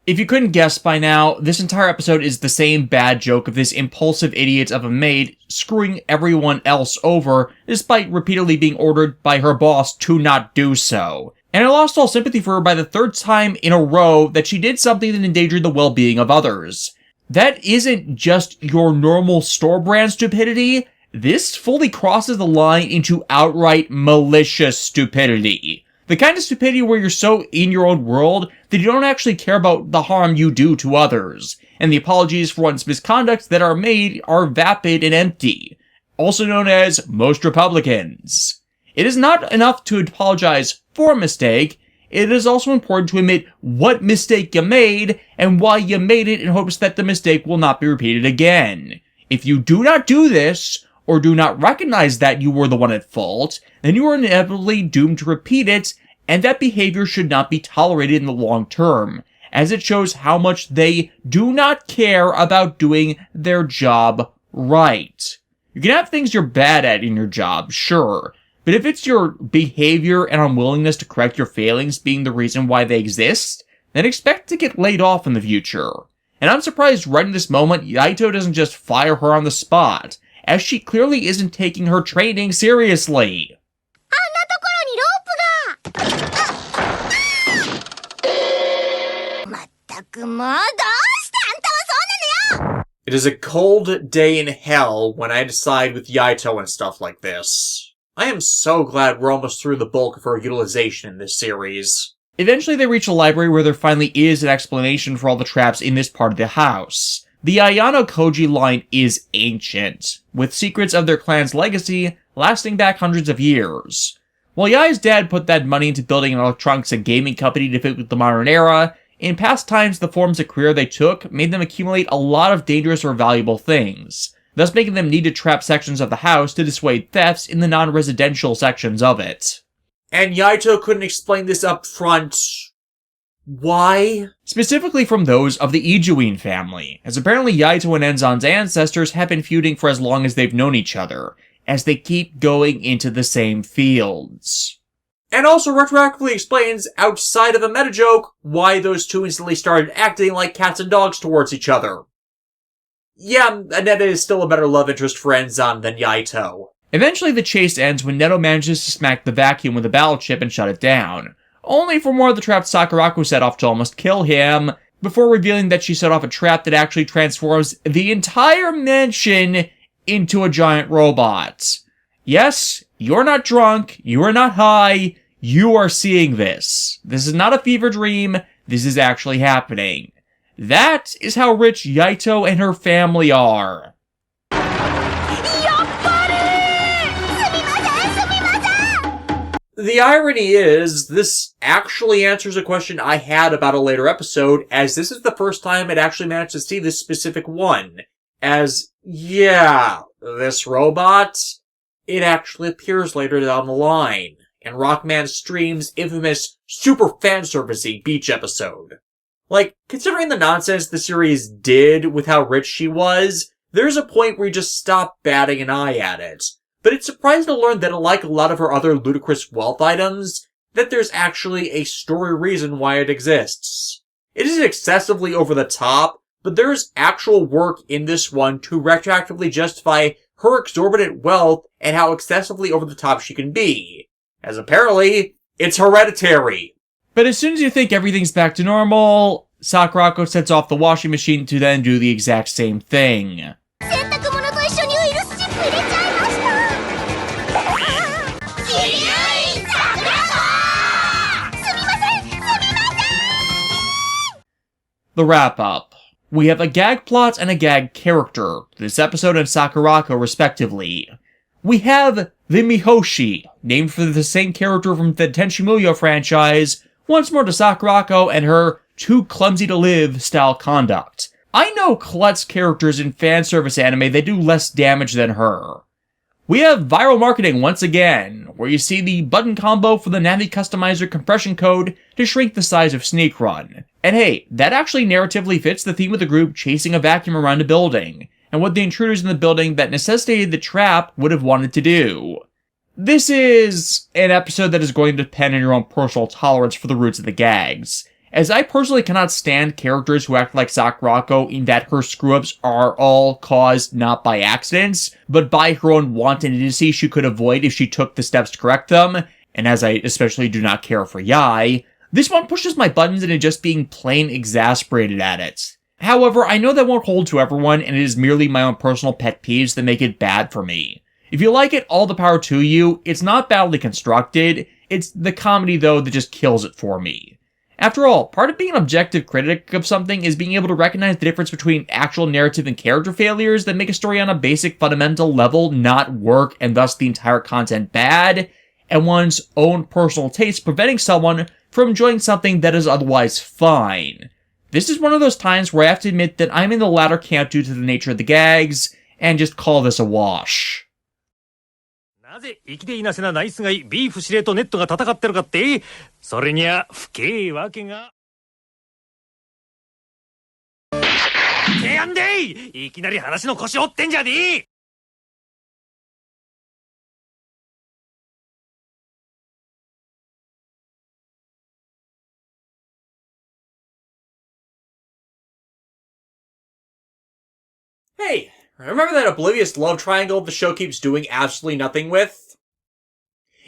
If you couldn't guess by now, this entire episode is the same bad joke of this impulsive idiot of a maid screwing everyone else over, despite repeatedly being ordered by her boss to not do so. And I lost all sympathy for her by the third time in a row that she did something that endangered the well-being of others. That isn't just your normal store brand stupidity, this fully crosses the line into outright malicious stupidity. The kind of stupidity where you're so in your own world that you don't actually care about the harm you do to others, and the apologies for one's misconduct that are made are vapid and empty, also known as most Republicans. It is not enough to apologize for a mistake, it is also important to admit what mistake you made and why you made it in hopes that the mistake will not be repeated again. If you do not do this, or do not recognize that you were the one at fault, then you are inevitably doomed to repeat it, and that behavior should not be tolerated in the long term, as it shows how much they do not care about doing their job right. You can have things you're bad at in your job, sure, but if it's your behavior and unwillingness to correct your failings being the reason why they exist, then expect to get laid off in the future. And I'm surprised right in this moment Yaito doesn't just fire her on the spot, as she clearly isn't taking her training seriously. It is a cold day in hell when I decide with Yaito and stuff like this. I am so glad we're almost through the bulk of her utilization in this series. Eventually they reach a library where there finally is an explanation for all the traps in this part of the house. The Ayano Koji line is ancient, with secrets of their clan's legacy lasting back hundreds of years. While Yai's dad put that money into building an electronics and gaming company to fit with the modern era, in past times the forms of career they took made them accumulate a lot of dangerous or valuable things, thus making them need to trap sections of the house to dissuade thefts in the non-residential sections of it. And Yaito couldn't explain this up front. Why? Specifically from those of the Ijuin family, as apparently Yaito and Enzan's ancestors have been feuding for as long as they've known each other, as they keep going into the same fields. And also retroactively explains, outside of a meta joke, why those two instantly started acting like cats and dogs towards each other. yeah, Neta is still a better love interest for Enzan than Yaito. Eventually, the chase ends when Neto manages to smack the vacuum with a battle chip and shut it down, only for more of the trap Sakurako set off to almost kill him, before revealing that she set off a trap that actually transforms the entire mansion into a giant robot. Yes, you're not drunk, you are not high, you are seeing this. This is not a fever dream, this is actually happening. That is how rich Yaito and her family are. The irony is, this actually answers a question I had about a later episode, as this is the first time I'd actually managed to see this specific one. As, yeah, this robot, it actually appears later down the line, in Rockman stream's infamous super fanservice-y beach episode. Like, considering the nonsense the series did with how rich she was, there's a point where you just stop batting an eye at it. But it's surprising to learn that unlike a lot of her other ludicrous wealth items, that there's actually a story reason why it exists. It isn't excessively over the top, but there's actual work in this one to retroactively justify her exorbitant wealth and how excessively over the top she can be. As apparently, it's hereditary. But as soon as you think everything's back to normal, Sakurako sets off the washing machine to then do the exact same thing. The wrap-up. We have a gag plot and a gag character, this episode and Sakurako respectively. We have the Mihoshi, named for the same character from the Tenchimuyo franchise, once more to Sakurako and her too clumsy to live style conduct. I know klutz characters in fanservice anime that do less damage than her. We have viral marketing once again, where you see the button combo for the Navi Customizer compression code to shrink the size of Sneak Run. And hey, that actually narratively fits the theme of the group chasing a vacuum around a building, and what the intruders in the building that necessitated the trap would have wanted to do. This is an episode that is going to depend on your own personal tolerance for the roots of the gags, as I personally cannot stand characters who act like Sakurako in that her screw-ups are all caused not by accidents, but by her own wanton idiocy she could avoid if she took the steps to correct them, and as I especially do not care for Yai, this one pushes my buttons into just being plain exasperated at it. However, I know that won't hold to everyone, and it is merely my own personal pet peeves that make it bad for me. If you like it, all the power to you. It's not badly constructed, it's the comedy though that just kills it for me. After all, part of being an objective critic of something is being able to recognize the difference between actual narrative and character failures that make a story on a basic fundamental level not work and thus the entire content bad, and one's own personal taste preventing someone from enjoying something that is otherwise fine. This is one of those times where I have to admit that I'm in the latter camp due to the nature of the gags, and just call this a wash. なぜ粋でいなせなナイスガイビーフ司令とネットが戦ってるかって、それにゃ不敬わけが。てやんでい、いきなり話の腰折ってんじゃねえ。Hey, remember that oblivious love triangle the show keeps doing absolutely nothing with?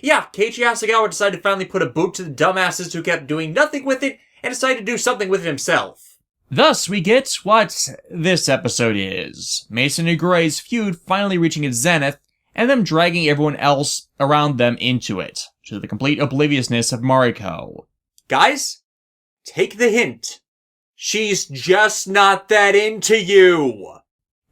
Yeah, Keiichi Hasegawa decided to finally put a boot to the dumbasses who kept doing nothing with it and decided to do something with it himself. Thus, we get what this episode is. Mesa and Mariko's feud finally reaching its zenith, and them dragging everyone else around them into it, to the complete obliviousness of Mariko. Guys, take the hint. She's just not that into you.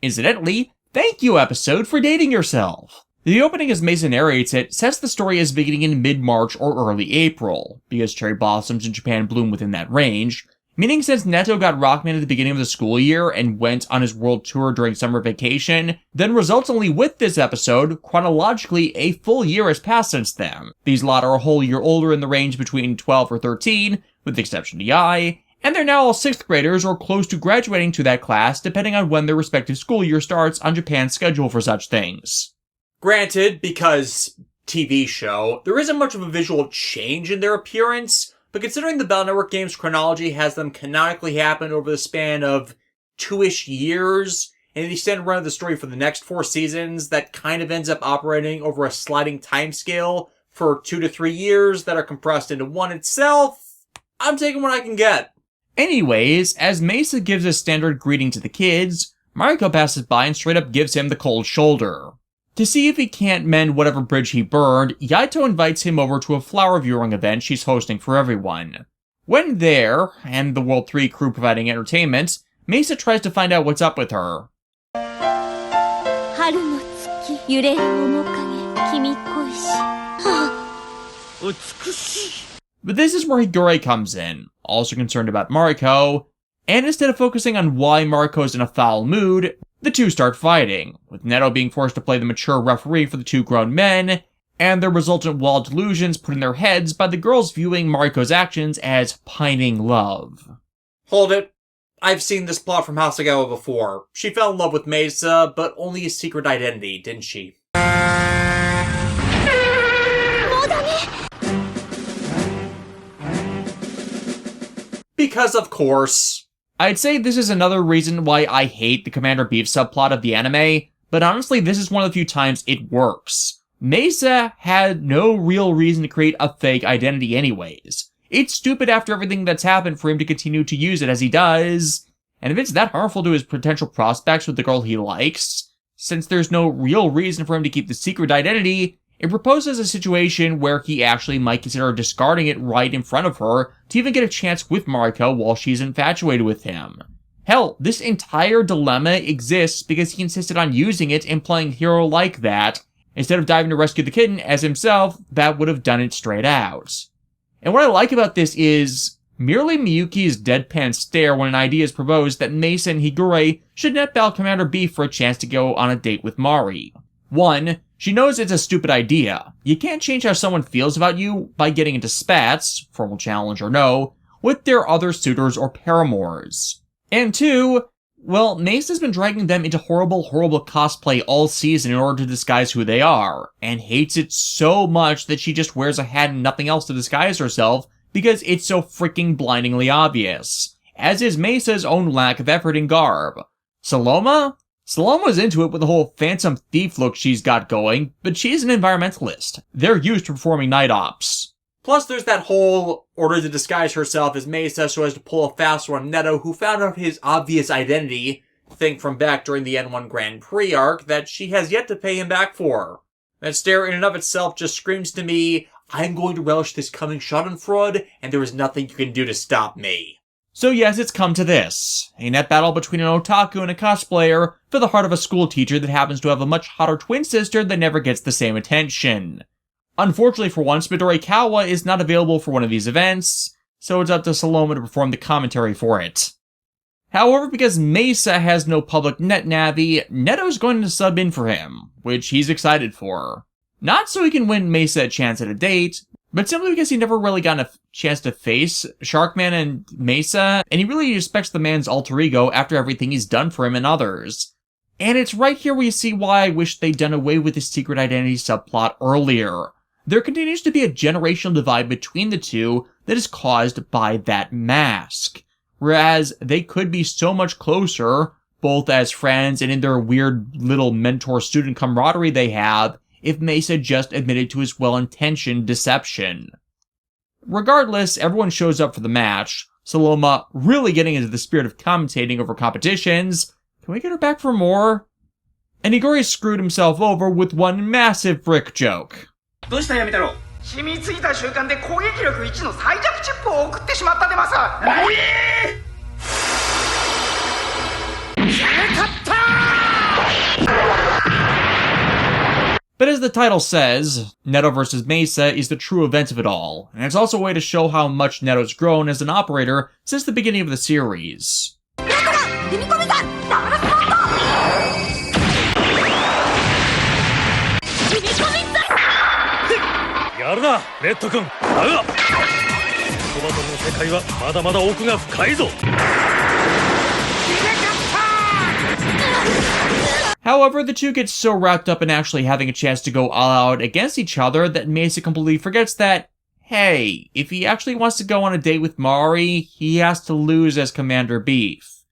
Incidentally, thank you episode for dating yourself. The opening as Mesa narrates it sets the story as beginning in mid-March or early April, because cherry blossoms in Japan bloom within that range, meaning since Neto got Rockman at the beginning of the school year and went on his world tour during summer vacation, then resultantly with this episode, chronologically a full year has passed since then. These lot are a whole year older in the range between 12 or 13, with the exception to Yai, and they're now all 6th graders or close to graduating to that class depending on when their respective school year starts on Japan's schedule for such things. Granted, because TV show, there isn't much of a visual change in their appearance, but considering the Bell Network games chronology has them canonically happen over the span of 2-ish years, and the extended run of the story for the next 4 seasons that kind of ends up operating over a sliding timescale for 2 to 3 years that are compressed into one itself, I'm taking what I can get. Anyways, as Mesa gives a standard greeting to the kids, Mariko passes by and straight up gives him the cold shoulder. To see if he can't mend whatever bridge he burned, Yaito invites him over to a flower viewing event she's hosting for everyone. When there, and the World 3 crew providing entertainment, Mesa tries to find out what's up with her. But this is where Higure comes in, also concerned about Mariko, and instead of focusing on why Mariko's in a foul mood, the two start fighting, with Neto being forced to play the mature referee for the two grown men, and their resultant wall delusions put in their heads by the girls viewing Mariko's actions as pining love. Hold it. I've seen this plot from Hasegawa before. She fell in love with Mesa, but only his secret identity, didn't she? Because of course. I'd say this is another reason why I hate the Commander Beef subplot of the anime, but honestly this is one of the few times it works. Mesa had no real reason to create a fake identity anyways. It's stupid after everything that's happened for him to continue to use it as he does, and if it's that harmful to his potential prospects with the girl he likes, since there's no real reason for him to keep the secret identity, it proposes a situation where he actually might consider discarding it right in front of her to even get a chance with Mariko while she's infatuated with him. Hell, this entire dilemma exists because he insisted on using it and playing hero like that, instead of diving to rescue the kitten as himself, that would have done it straight out. And what I like about this is merely Miyuki's deadpan stare when an idea is proposed that Mesa and Higure should net battle Commander Beef for a chance to go on a date with Mari. 1, she knows it's a stupid idea. You can't change how someone feels about you by getting into spats, formal challenge or no, with their other suitors or paramours. And 2, well, Mesa's been dragging them into horrible cosplay all season in order to disguise who they are, and hates it so much that she just wears a hat and nothing else to disguise herself because it's so freaking blindingly obvious, as is Mesa's own lack of effort in garb. Saloma's into it with the whole phantom thief look she's got going, but she's an environmentalist. They're used to performing night ops. Plus, there's that whole order to disguise herself as Mesa so as to pull a fast one on Neto, who found out his obvious identity thing from back during the N1 Grand Prix arc that she has yet to pay him back for. That stare in and of itself just screams to me, I'm going to relish this coming schadenfreude, and there is nothing you can do to stop me. So yes, it's come to this. A net battle between an otaku and a cosplayer for the heart of a school teacher that happens to have a much hotter twin sister that never gets the same attention. Unfortunately for once, Midori Kawa is not available for one of these events, so it's up to Saloma to perform the commentary for it. However, because Mesa has no public net navi, Neto's going to sub in for him, which he's excited for. Not so he can win Mesa a chance at a date, but simply because he never really got a chance to face Sharkman and Mesa, and he really respects the man's alter ego after everything he's done for him and others. And it's right here where you see why I wish they'd done away with the secret identity subplot earlier. There continues to be a generational divide between the two that is caused by that mask. Whereas they could be so much closer, both as friends and in their weird little mentor-student camaraderie they have, if Mesa just admitted to his well-intentioned deception. Regardless, everyone shows up for the match, Saloma really getting into the spirit of commentating over competitions. Can we get her back for more? And Higure screwed himself over with one massive brick joke. どうした闇太郎染みついた瞬間で攻撃力1の最弱チップを送ってしまったでます何But as the title says, Neto vs. Mesa is the true event of it all, and it's also a way to show how much Neto's grown as an operator since the beginning of the series. However, the two get so wrapped up in actually having a chance to go all out against each other that Mesa completely forgets that, hey, if he actually wants to go on a date with Mari, he has to lose as Commander Beef.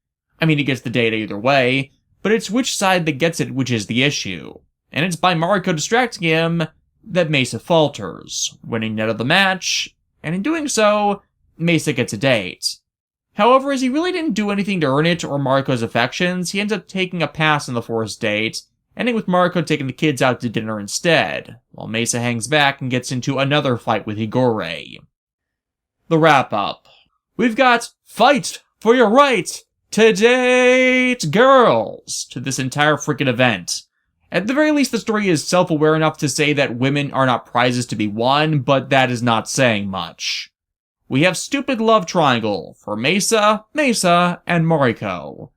I mean, he gets the date either way, but it's which side that gets it which is the issue. And it's by Mariko distracting him that Mesa falters, winning Neto the match, and in doing so, Mesa gets a date. However, as he really didn't do anything to earn it or Mariko's affections, he ends up taking a pass on the first date, ending with Mariko taking the kids out to dinner instead, while Mesa hangs back and gets into another fight with Higure. The wrap-up. We've got Fight for Your Right to Date Girls to this entire freaking event. At the very least, the story is self-aware enough to say that women are not prizes to be won, but that is not saying much. We have stupid love triangle for Mesa, and Mariko.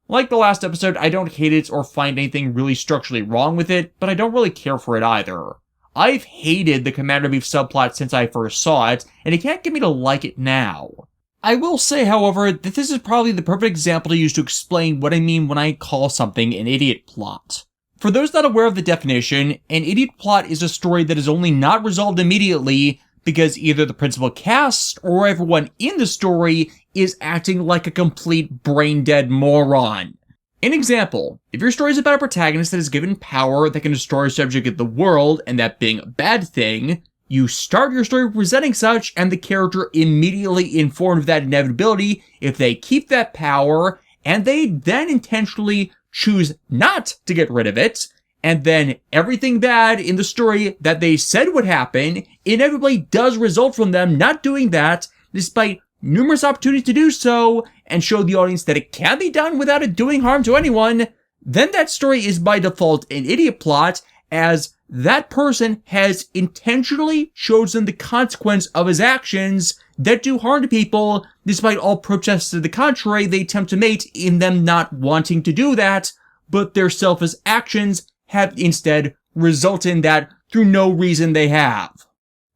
Like the last episode, I don't hate it or find anything really structurally wrong with it, but I don't really care for it either. I've hated the Commander Beef subplot since I first saw it, and it can't get me to like it now. I will say, however, that this is probably the perfect example to use to explain what I mean when I call something an idiot plot. For those not aware of the definition, an idiot plot is a story that is only not resolved immediately because either the principal cast or everyone in the story is acting like a complete brain-dead moron. An example, if your story is about a protagonist that is given power that can destroy or subjugate the world, and that being a bad thing, you start your story presenting such, and the character immediately informed of that inevitability if they keep that power, and they then intentionally choose not to get rid of it, and then everything bad in the story that they said would happen inevitably does result from them not doing that, despite numerous opportunities to do so, and show the audience that it can be done without it doing harm to anyone, then that story is by default an idiot plot, as that person has intentionally chosen the consequence of his actions that do harm to people, despite all protests to the contrary they attempt to make in them not wanting to do that, but their selfish actions have instead resulted in that through no reason they have.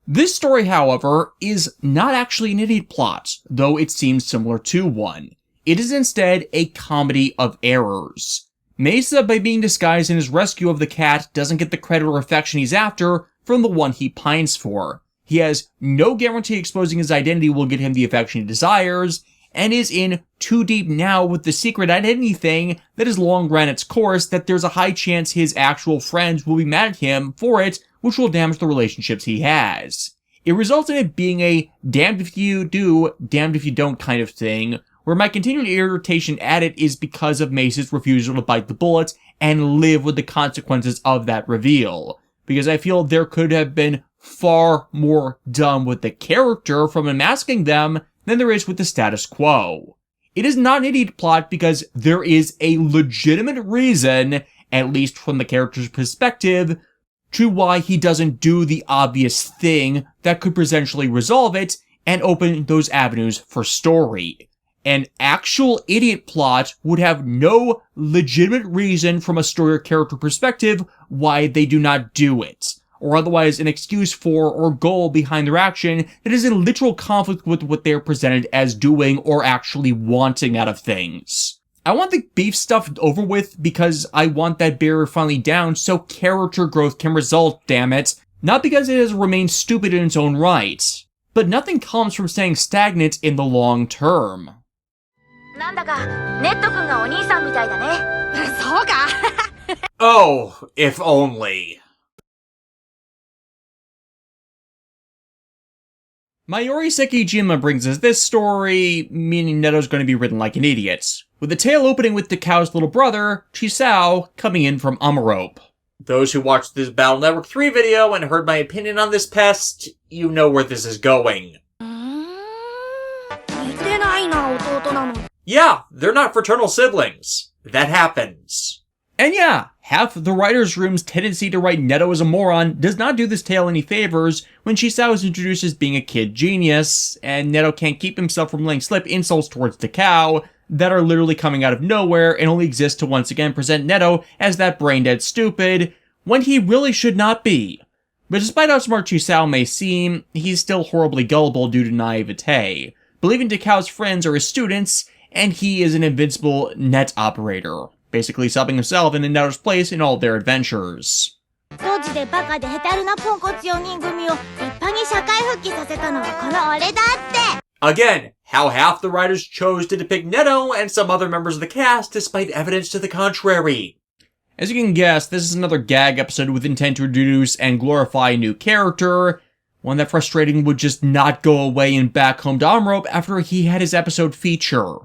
This story, however, is not actually an idiot plot, though it seems similar to one. It is instead a comedy of errors. Mesa, by being disguised in his rescue of the cat, doesn't get the credit or affection he's after from the one he pines for. He has no guarantee exposing his identity will get him the affection he desires, and is in too deep now with the secret identity thing that has long ran its course that there's a high chance his actual friends will be mad at him for it, which will damage the relationships he has. It results in it being a damned if you do, damned if you don't kind of thing, where my continued irritation at it is because of Mesa's refusal to bite the bullet and live with the consequences of that reveal. Because I feel there could have been far more done with the character from unmasking them than there is with the status quo. It is not an idiot plot because there is a legitimate reason, at least from the character's perspective, to why he doesn't do the obvious thing that could potentially resolve it and open those avenues for story. An actual idiot plot would have no legitimate reason from a story or character perspective why they do not do it, or otherwise an excuse for or goal behind their action that is in literal conflict with what they're presented as doing or actually wanting out of things. I want the beef stuff over with because I want that barrier finally down so character growth can result, damn it, not because it has remained stupid in its own right. But nothing comes from staying stagnant in the long term. Oh, if only. Mayuri Sekijima brings us this story, meaning Neto's going to be ridden like an idiot, with the tale opening with Takao's little brother, Chisao, coming in from Amarope. Those who watched this Battle Network 3 video and heard my opinion on this pest, you know where this is going. Yeah, they're not fraternal siblings. That happens. And yeah, half the writer's room's tendency to write Neto as a moron does not do this tale any favors when Chisao is introduced as being a kid genius, and Neto can't keep himself from laying slip insults towards Takao that are literally coming out of nowhere and only exist to once again present Neto as that brain-dead stupid, when he really should not be. But despite how smart Chisao may seem, he's still horribly gullible due to naivete, believing Takao's friends are his students, and he is an invincible net operator, basically subbing himself into Neto's place in all their adventures. Again, how half the writers chose to depict Neto and some other members of the cast despite evidence to the contrary. As you can guess, this is another gag episode with intent to introduce and glorify a new character, one that frustrating would just not go away and back home to Amrope after he had his episode feature.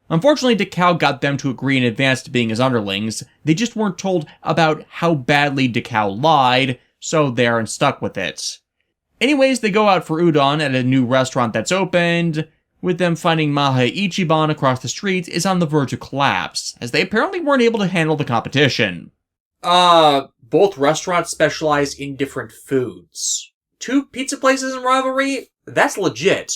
Unfortunately, Dekau got them to agree in advance to being his underlings. They just weren't told about how badly Dekau lied, so they aren't stuck with it. Anyways, they go out for udon at a new restaurant that's opened, with them finding Maha Ichiban across the street is on the verge of collapse, as they apparently weren't able to handle the competition. Both restaurants specialize in different foods. 2 pizza places in rivalry? That's legit.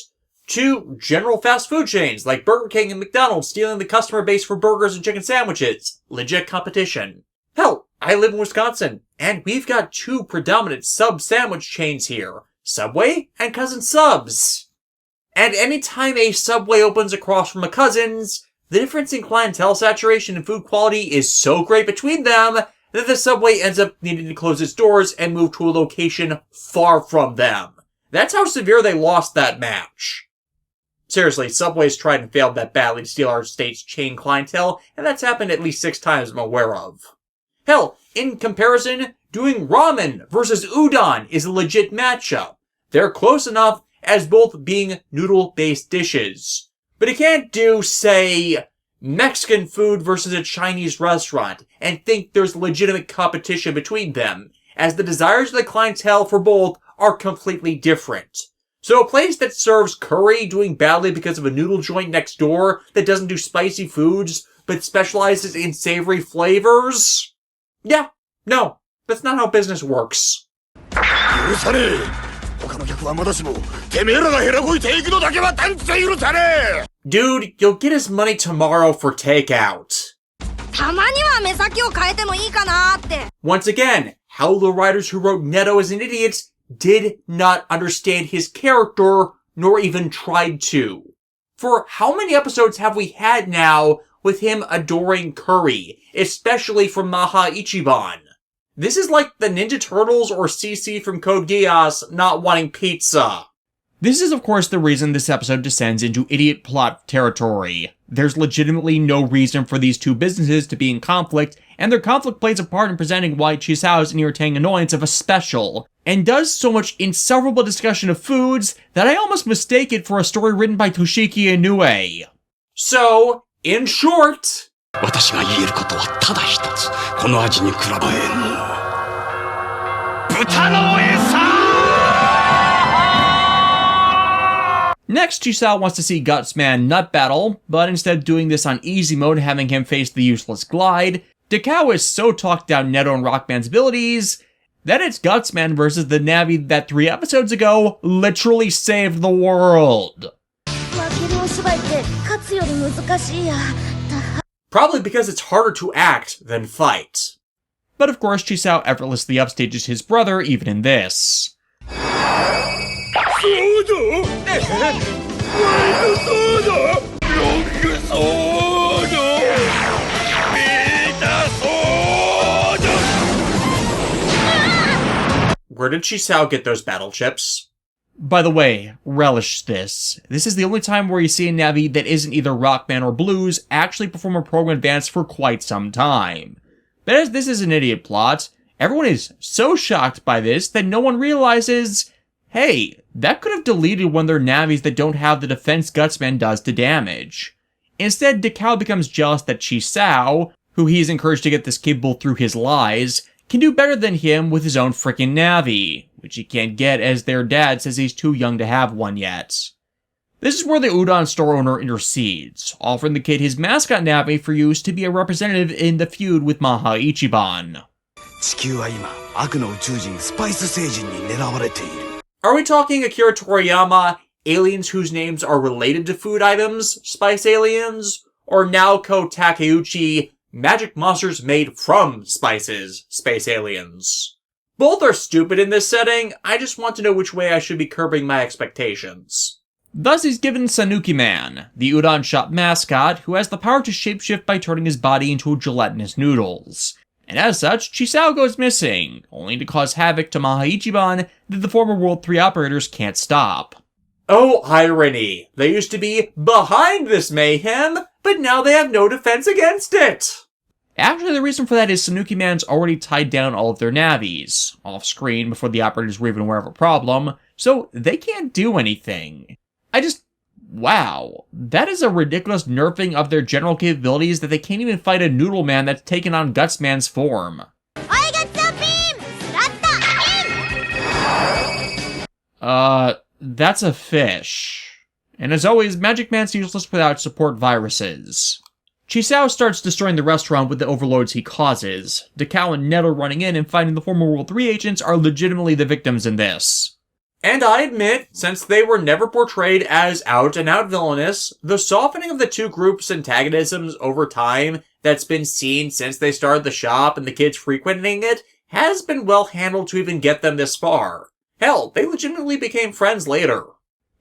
2 general fast food chains like Burger King and McDonald's stealing the customer base for burgers and chicken sandwiches. Legit competition. Hell, I live in Wisconsin, and we've got 2 predominant sub sandwich chains here. Subway and Cousin Subs. And anytime a Subway opens across from a Cousin's, the difference in clientele saturation and food quality is so great between them that the Subway ends up needing to close its doors and move to a location far from them. That's how severe they lost that match. Seriously, Subway's tried and failed that badly to steal our state's chain clientele, and that's happened at least 6 times I'm aware of. Hell, in comparison, doing ramen versus udon is a legit matchup. They're close enough as both being noodle-based dishes. But you can't do, say, Mexican food versus a Chinese restaurant and think there's legitimate competition between them, as the desires of the clientele for both are completely different. So a place that serves curry doing badly because of a noodle joint next door that doesn't do spicy foods but specializes in savory flavors? Yeah, no, that's not how business works. Dude, you'll get his money tomorrow for takeout. Once again, how the writers who wrote Neto as an idiot did not understand his character, nor even tried to. For how many episodes have we had now with him adoring curry, especially from Maha Ichiban? This is like the Ninja Turtles or CC from Code Geass not wanting pizza. This is of course the reason this episode descends into idiot plot territory. There's legitimately no reason for these 2 businesses to be in conflict, and their conflict plays a part in presenting why Chisao's an irritating annoyance of a special, and does so much inseparable discussion of foods that I almost mistake it for a story written by Toshiki Inoue. So, in short, Next, Chisao wants to see Gutsman nut battle, but instead of doing this on easy mode and having him face the useless glide, Dekau is so talked down Neto and Rockman's abilities that it's Gutsman versus the Navi that 3 episodes ago literally saved the world. Probably because it's harder to act than fight. But of course, Chisao effortlessly upstages his brother even in this. Where did Chisao get those battle chips? By the way, relish this. This is the only time where you see a Navi that isn't either Rockman or Blues actually perform a program advance for quite some time. But as this is an idiot plot, everyone is so shocked by this that no one realizes, hey, that could have deleted one of their Navis that don't have the defense Gutsman does to damage. Instead, Dekau becomes jealous that Chisao, who he's encouraged to get this capable through his lies, can do better than him with his own frickin' Navi, which he can't get as their dad says he's too young to have one yet. This is where the udon store owner intercedes, offering the kid his mascot Navi for use to be a representative in the feud with Maha Ichiban. Are we talking Akira Toriyama, aliens whose names are related to food items, spice aliens? Or Naoko Takeuchi, magic monsters made from spices, space aliens? Both are stupid in this setting, I just want to know which way I should be curbing my expectations. Thus he's given Sanuki Man, the udon shop mascot, who has the power to shapeshift by turning his body into gelatinous noodles. And as such, Chisao goes missing, only to cause havoc to Maha Ichiban that the former World 3 operators can't stop. Oh, irony. They used to be behind this mayhem, but now they have no defense against it. Actually, the reason for that is Sanuki Man's already tied down all of their navies, off-screen before the operators were even aware of a problem, so they can't do anything. Wow, that is a ridiculous nerfing of their general capabilities that they can't even fight a Noodle Man that's taken on Guts Man's form. I got the beam! That's a fish. And as always, Magic Man's useless without support viruses. Chisao starts destroying the restaurant with the overloads he causes. Dekao and Netto running in and finding the former World 3 agents are legitimately the victims in this. And I admit, since they were never portrayed as out-and-out villainous, the softening of the two groups' antagonisms over time that's been seen since they started the shop and the kids frequenting it has been well handled to even get them this far. Hell, they legitimately became friends later.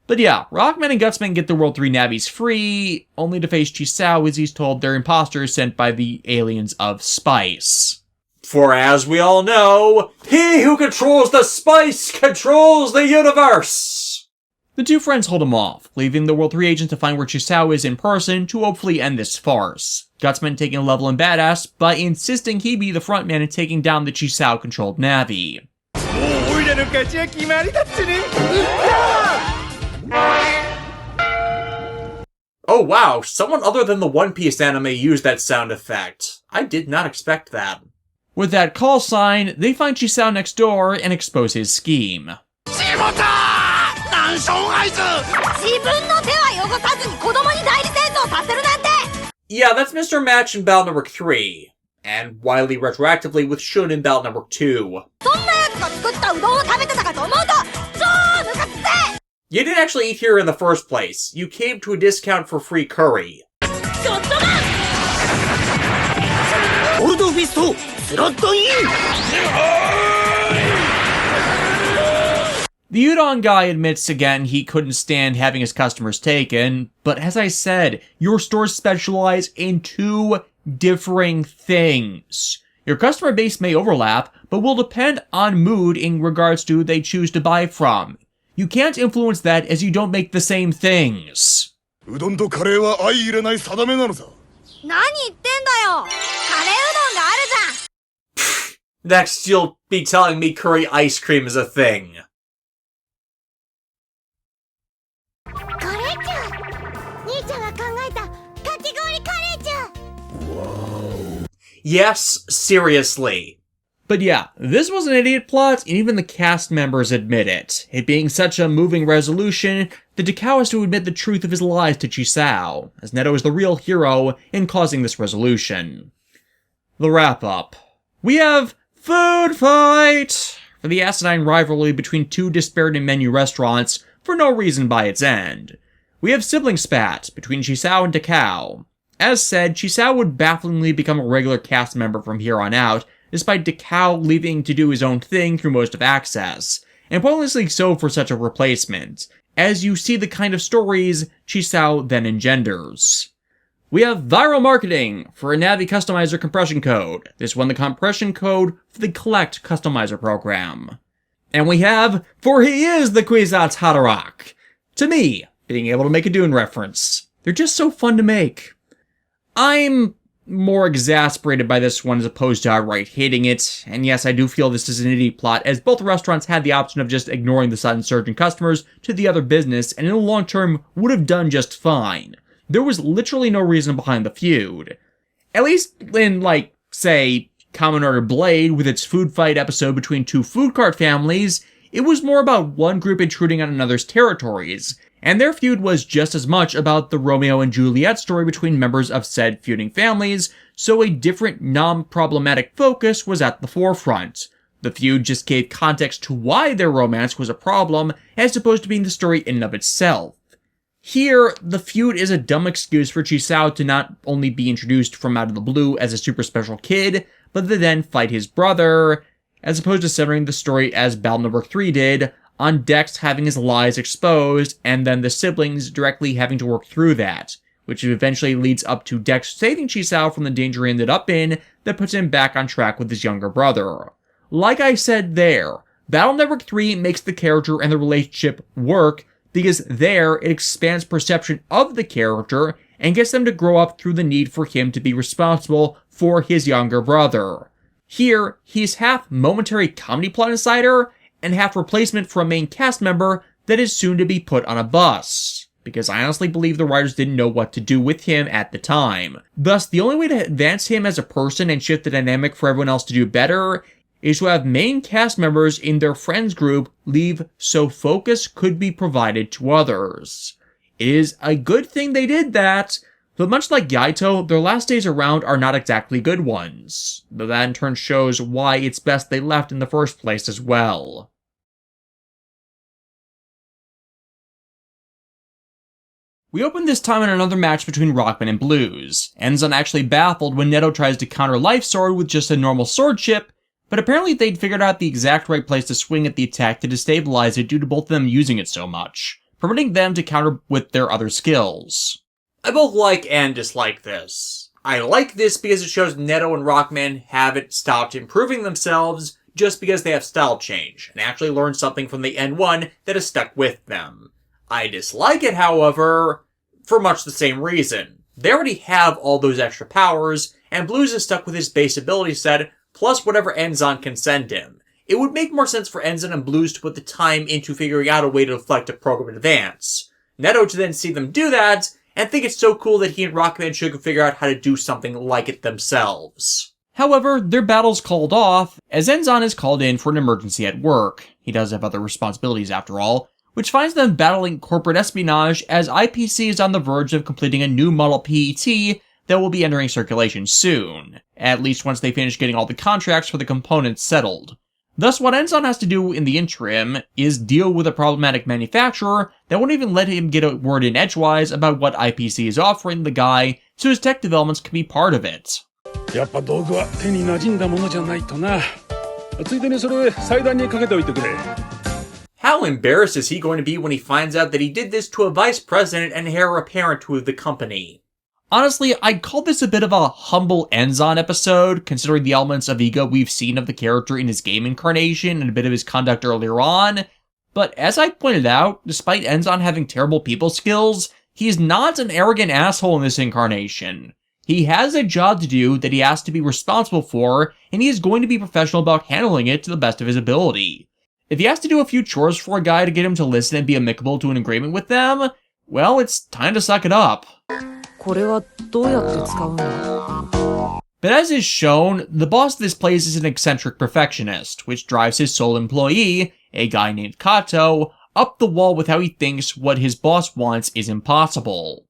But yeah, Rockman and Gutsman get the World 3 navies free, only to face Chisao as he's told they're imposters sent by the aliens of Spice. For as we all know, he who controls the spice controls the universe! The two friends hold him off, leaving the World 3 agent to find where Chisao is in person to hopefully end this farce. Gutsman taking a level in badass by insisting he be the frontman in taking down the Chisao-controlled Navi. Oh wow, someone other than the One Piece anime used that sound effect. I did not expect that. With that call sign, they find Chisao next door and expose his scheme. Yeah, that's Mr. Match in Battle Number 3. And Wily retroactively with Shun in Battle Number 2. You didn't actually eat here in the first place. You came to a discount for free curry. The udon guy admits again he couldn't stand having his customers taken, but as I said, your stores specialize in two differing things. Your customer base may overlap, but will depend on mood in regards to who they choose to buy from. You can't influence that as you don't make the same things. Next, you'll be telling me curry ice cream is a thing. Yes, seriously. But yeah, this was an idiot plot, and even the cast members admit it. It being such a moving resolution, the Dekao has to admit the truth of his lies to Chisao, as Netto is the real hero in causing this resolution. The wrap-up. We have Food Fight! For the asinine rivalry between two disparate menu restaurants, for no reason by its end. We have Sibling Spat between Chisao and Dekao. As said, Chisao would bafflingly become a regular cast member from here on out, despite Dekao leaving to do his own thing through most of Access, and pointlessly so for such a replacement, as you see the kind of stories Chisao then engenders. We have Viral Marketing for a Navi Customizer Compression Code. This one the compression code for the Collect Customizer program. And we have For He Is the Kwisatz Haderach. To me, being able to make a Dune reference. They're just so fun to make. I'm more exasperated by this one as opposed to outright hating it, and yes, I do feel this is an idiot plot, as both restaurants had the option of just ignoring the sudden surge in customers to the other business, and in the long term would have done just fine. There was literally no reason behind the feud. At least in, say, Kamen Rider Blade, with its food fight episode between two food cart families, it was more about one group intruding on another's territories, and their feud was just as much about the Romeo and Juliet story between members of said feuding families, so a different non-problematic focus was at the forefront. The feud just gave context to why their romance was a problem, as opposed to being the story in and of itself. Here, the feud is a dumb excuse for Chisao to not only be introduced from out of the blue as a super special kid, but to then fight his brother, as opposed to centering the story as Battle Number 3 did, on Dex having his lies exposed, and then the siblings directly having to work through that, which eventually leads up to Dex saving Chisao from the danger he ended up in, that puts him back on track with his younger brother. Like I said there, Battle Network 3 makes the character and the relationship work because there it expands perception of the character and gets them to grow up through the need for him to be responsible for his younger brother. Here, he's half momentary comedy plot insider and half replacement for a main cast member that is soon to be put on a bus, because I honestly believe the writers didn't know what to do with him at the time. Thus, the only way to advance him as a person and shift the dynamic for everyone else to do better is to have main cast members in their friends group leave so focus could be provided to others. It is a good thing they did that, but much like Yaito, their last days around are not exactly good ones, though that in turn shows why it's best they left in the first place as well. We open this time in another match between Rockman and Blues. Enzan actually baffled when Neto tries to counter Life Sword with just a normal sword chip, but apparently they'd figured out the exact right place to swing at the attack to destabilize it due to both of them using it so much, permitting them to counter with their other skills. I both like and dislike this. I like this because it shows Neto and Rockman haven't stopped improving themselves just because they have style change, and actually learned something from the N1 that has stuck with them. I dislike it, however, for much the same reason. They already have all those extra powers, and Blues is stuck with his base ability set, plus whatever Enzan can send him. It would make more sense for Enzan and Blues to put the time into figuring out a way to deflect a program in advance. Neto to then see them do that, and think it's so cool that he and Rockman should figure out how to do something like it themselves. However, their battle's called off, as Enzan is called in for an emergency at work. He does have other responsibilities after all, which finds them battling corporate espionage as IPC is on the verge of completing a new model PET that will be entering circulation soon, at least once they finish getting all the contracts for the components settled. Thus, what Enzan has to do in the interim is deal with a problematic manufacturer that won't even let him get a word in edgewise about what IPC is offering the guy, so his tech developments can be part of it. やっぱ道具は手に馴染んだものじゃないとな。ついでにそれ祭壇にかけておいてくれ。 How embarrassed is he going to be when he finds out that he did this to a vice president and heir apparent to the company? Honestly, I'd call this a bit of a humble Enzan episode, considering the elements of ego we've seen of the character in his game incarnation and a bit of his conduct earlier on. But as I pointed out, despite Enzan having terrible people skills, he's not an arrogant asshole in this incarnation. He has a job to do that he has to be responsible for, and he is going to be professional about handling it to the best of his ability. If he has to do a few chores for a guy to get him to listen and be amicable to an agreement with them, well, it's time to suck it up. But as is shown, the boss of this place is an eccentric perfectionist, which drives his sole employee, a guy named Kato, up the wall with how he thinks what his boss wants is impossible.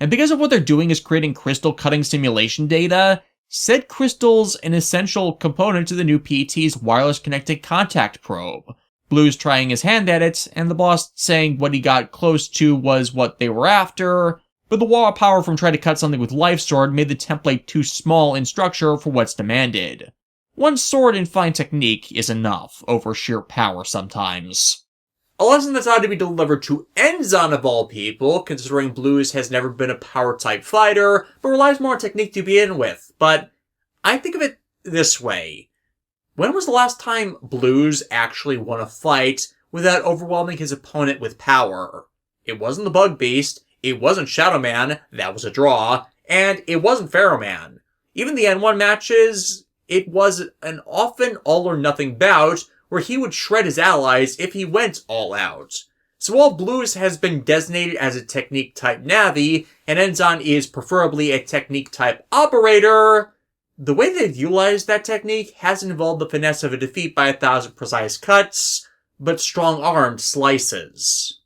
And because of what they're doing is creating crystal cutting simulation data, said crystal's an essential component to the new PET's wireless connected contact probe. Blue's trying his hand at it, and the boss saying what he got close to was what they were after, but the wall of power from trying to cut something with Life Sword made the template too small in structure for what's demanded. One sword and fine technique is enough over sheer power sometimes. A lesson that's ought to be delivered to Enzan of all people, considering Blues has never been a power-type fighter, but relies more on technique to begin with. But I think of it this way. When was the last time Blues actually won a fight without overwhelming his opponent with power? It wasn't the Bug Beast, it wasn't Shadow Man, that was a draw, and it wasn't Pharaoh Man. Even the N1 matches, it was an often all-or-nothing bout, where he would shred his allies if he went all out. So while Blues has been designated as a technique-type Navi, and Enzan is preferably a technique-type operator, the way they've utilized that technique hasn't involved the finesse of a defeat by 1,000 precise cuts, but strong-armed slices.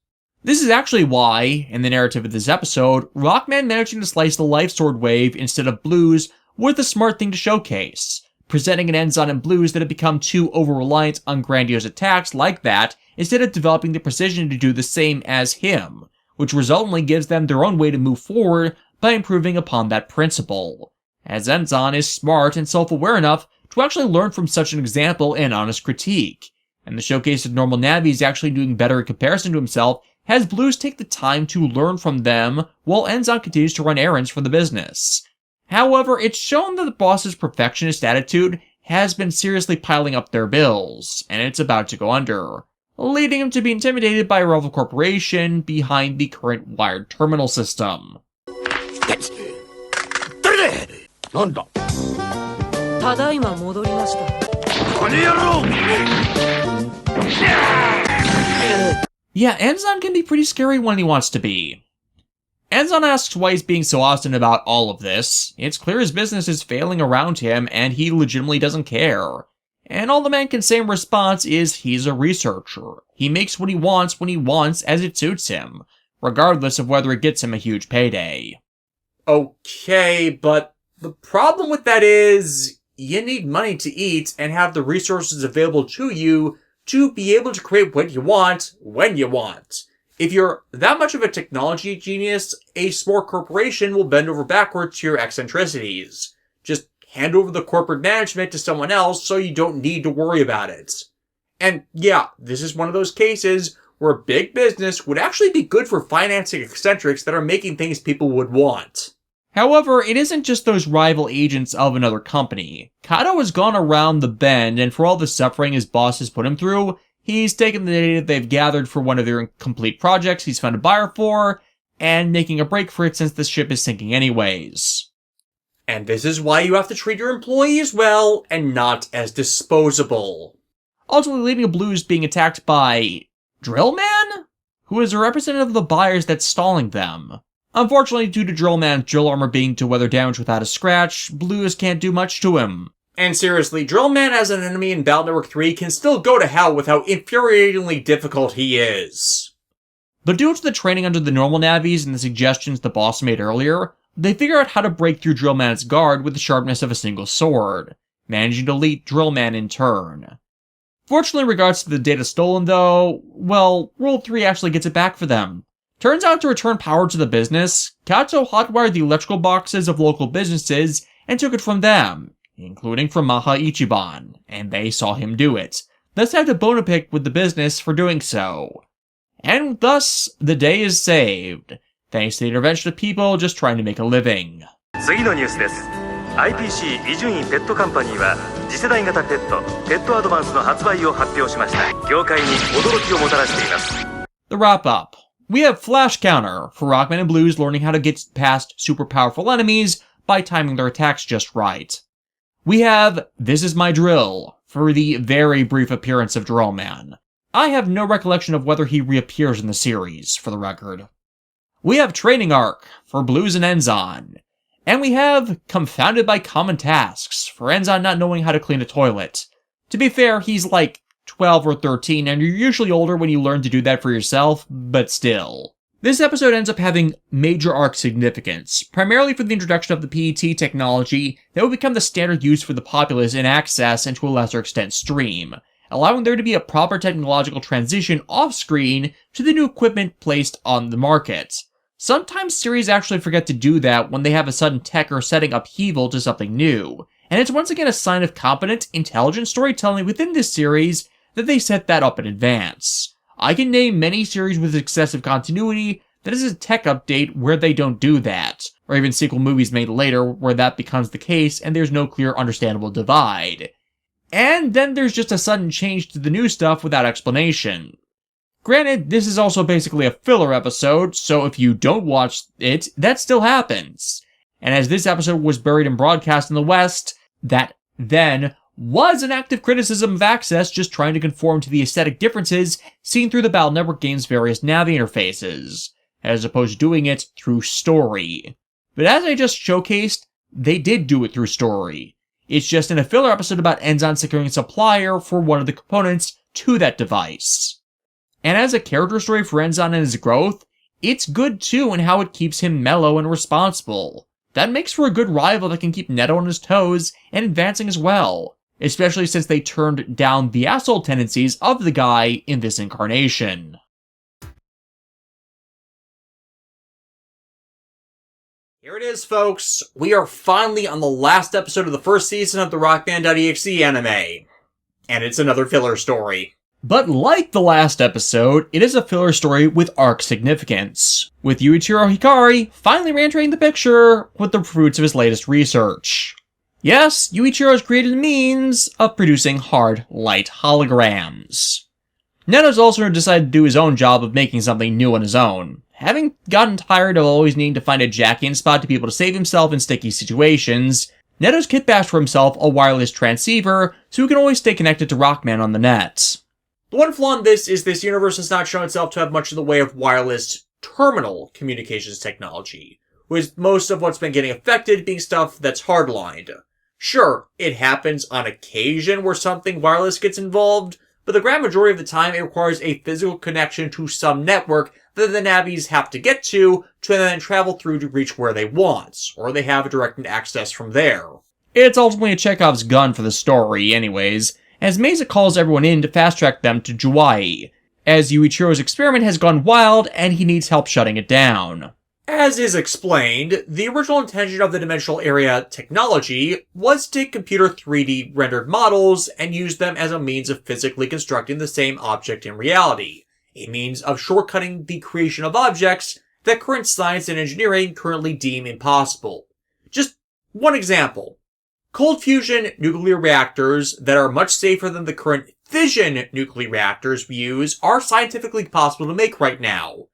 This is actually why, in the narrative of this episode, Rockman managing to slice the Life Sword wave instead of Blues was the smart thing to showcase. Presenting an Enzan and Blues that have become too over-reliant on grandiose attacks like that, instead of developing the precision to do the same as him, which resultantly gives them their own way to move forward by improving upon that principle, as Enzan is smart and self-aware enough to actually learn from such an example and honest critique, and the showcase of normal Navis actually doing better in comparison to himself has Blues take the time to learn from them while Enzan continues to run errands for the business. However, it's shown that the boss's perfectionist attitude has been seriously piling up their bills, and it's about to go under. leading him to be intimidated by a rival corporation behind the current wired terminal system. なんだただいま戻りました。 Yeah, Enzan can be pretty scary when he wants to be. Enzan asks why he's being so obstinate about all of this. It's clear his business is failing around him, and he legitimately doesn't care. And all the man can say in response is he's a researcher. He makes what he wants when he wants as it suits him, regardless of whether it gets him a huge payday. Okay, but the problem with that is you need money to eat and have the resources available to you to be able to create what you want when you want. If you're that much of a technology genius, a small corporation will bend over backwards to your eccentricities. Just hand over the corporate management to someone else so you don't need to worry about it. And yeah, this is one of those cases where big business would actually be good for financing eccentrics that are making things people would want. However, it isn't just those rival agents of another company. Kato has gone around the bend, and for all the suffering his boss has put him through, he's taken the data they've gathered for one of their incomplete projects he's found a buyer for, and making a break for it since the ship is sinking anyways. And this is why you have to treat your employees well, and not as disposable. Ultimately leading to Blues being attacked by Drillman, who is a representative of the buyers that's stalling them. Unfortunately, due to Drillman's drill armor being to weather damage without a scratch, Blues can't do much to him. And seriously, Drillman as an enemy in Battle Network 3 can still go to hell with how infuriatingly difficult he is. But due to the training under the normal navies and the suggestions the boss made earlier, they figure out how to break through Drillman's guard with the sharpness of a single sword, managing to lead Drillman in turn. Fortunately, in regards to the data stolen though, well, World 3 actually gets it back for them. Turns out to return power to the business, Kato hotwired the electrical boxes of local businesses and took it from them, including from Maha Ichiban, and they saw him do it, thus had to bone pick with the business for doing so. And thus, the day is saved, thanks to the intervention of people just trying to make a living. 次のニュースです。IPC 伊集院ペットカンパニーは次世代型ペットアドバンスの発売を発表しました。業界に驚きをもたらしています。 The wrap-up. We have Flash Counter, for Rockman and Blues learning how to get past super powerful enemies by timing their attacks just right. We have This Is My Drill, for the very brief appearance of Drillman. I have no recollection of whether he reappears in the series, for the record. We have Training Arc, for Blues and Enzan. And we have Confounded by Common Tasks, for Enzan not knowing how to clean a toilet. To be fair, he's like 12 or 13, and you're usually older when you learn to do that for yourself, but still. This episode ends up having major arc significance, primarily for the introduction of the PET technology that would become the standard use for the populace in Access and to a lesser extent Stream, allowing there to be a proper technological transition off-screen to the new equipment placed on the market. Sometimes series actually forget to do that when they have a sudden tech or setting upheaval to something new, and it's once again a sign of competent, intelligent storytelling within this series that they set that up in advance. I can name many series with excessive continuity that is a tech update where they don't do that, or even sequel movies made later where that becomes the case and there's no clear understandable divide. And then there's just a sudden change to the new stuff without explanation. Granted, this is also basically a filler episode, so if you don't watch it, that still happens. And as this episode was buried in broadcast in the West, that then was an active criticism of Access just trying to conform to the aesthetic differences seen through the Battle Network game's various Navi interfaces, as opposed to doing it through story. But as I just showcased, they did do it through story. It's just in a filler episode about Enzan securing a supplier for one of the components to that device. And as a character story for Enzan and his growth, it's good too in how it keeps him mellow and responsible. That makes for a good rival that can keep Neto on his toes and advancing as well, especially since they turned down the asshole tendencies of the guy in this incarnation. Here it is, folks. We are finally on the last episode of the first season of the Rockman.exe anime. And it's another filler story. But like the last episode, it is a filler story with arc significance, with Yuichiro Hikari finally re-entering the picture with the fruits of his latest research. Yes, Yuichiro has created a means of producing hard light holograms. Neto's also decided to do his own job of making something new on his own. Having gotten tired of always needing to find a jack-in spot to be able to save himself in sticky situations, Neto's kitbashed for himself a wireless transceiver so he can always stay connected to Rockman on the net. The one flaw in this is this universe has not shown itself to have much in the way of wireless terminal communications technology, with most of what's been getting affected being stuff that's hardlined. Sure, it happens on occasion where something wireless gets involved, but the grand majority of the time it requires a physical connection to some network that the navies have to get to then travel through to reach where they want, or they have a direct access from there. It's ultimately a Chekhov's gun for the story, anyways, as Mesa calls everyone in to fast-track them to Juwai, as Yuichiro's experiment has gone wild and he needs help shutting it down. As is explained, the original intention of the dimensional area technology was to take computer 3D rendered models and use them as a means of physically constructing the same object in reality, a means of shortcutting the creation of objects that current science and engineering currently deem impossible. Just one example. Cold fusion nuclear reactors that are much safer than the current fission nuclear reactors we use are scientifically possible to make right now.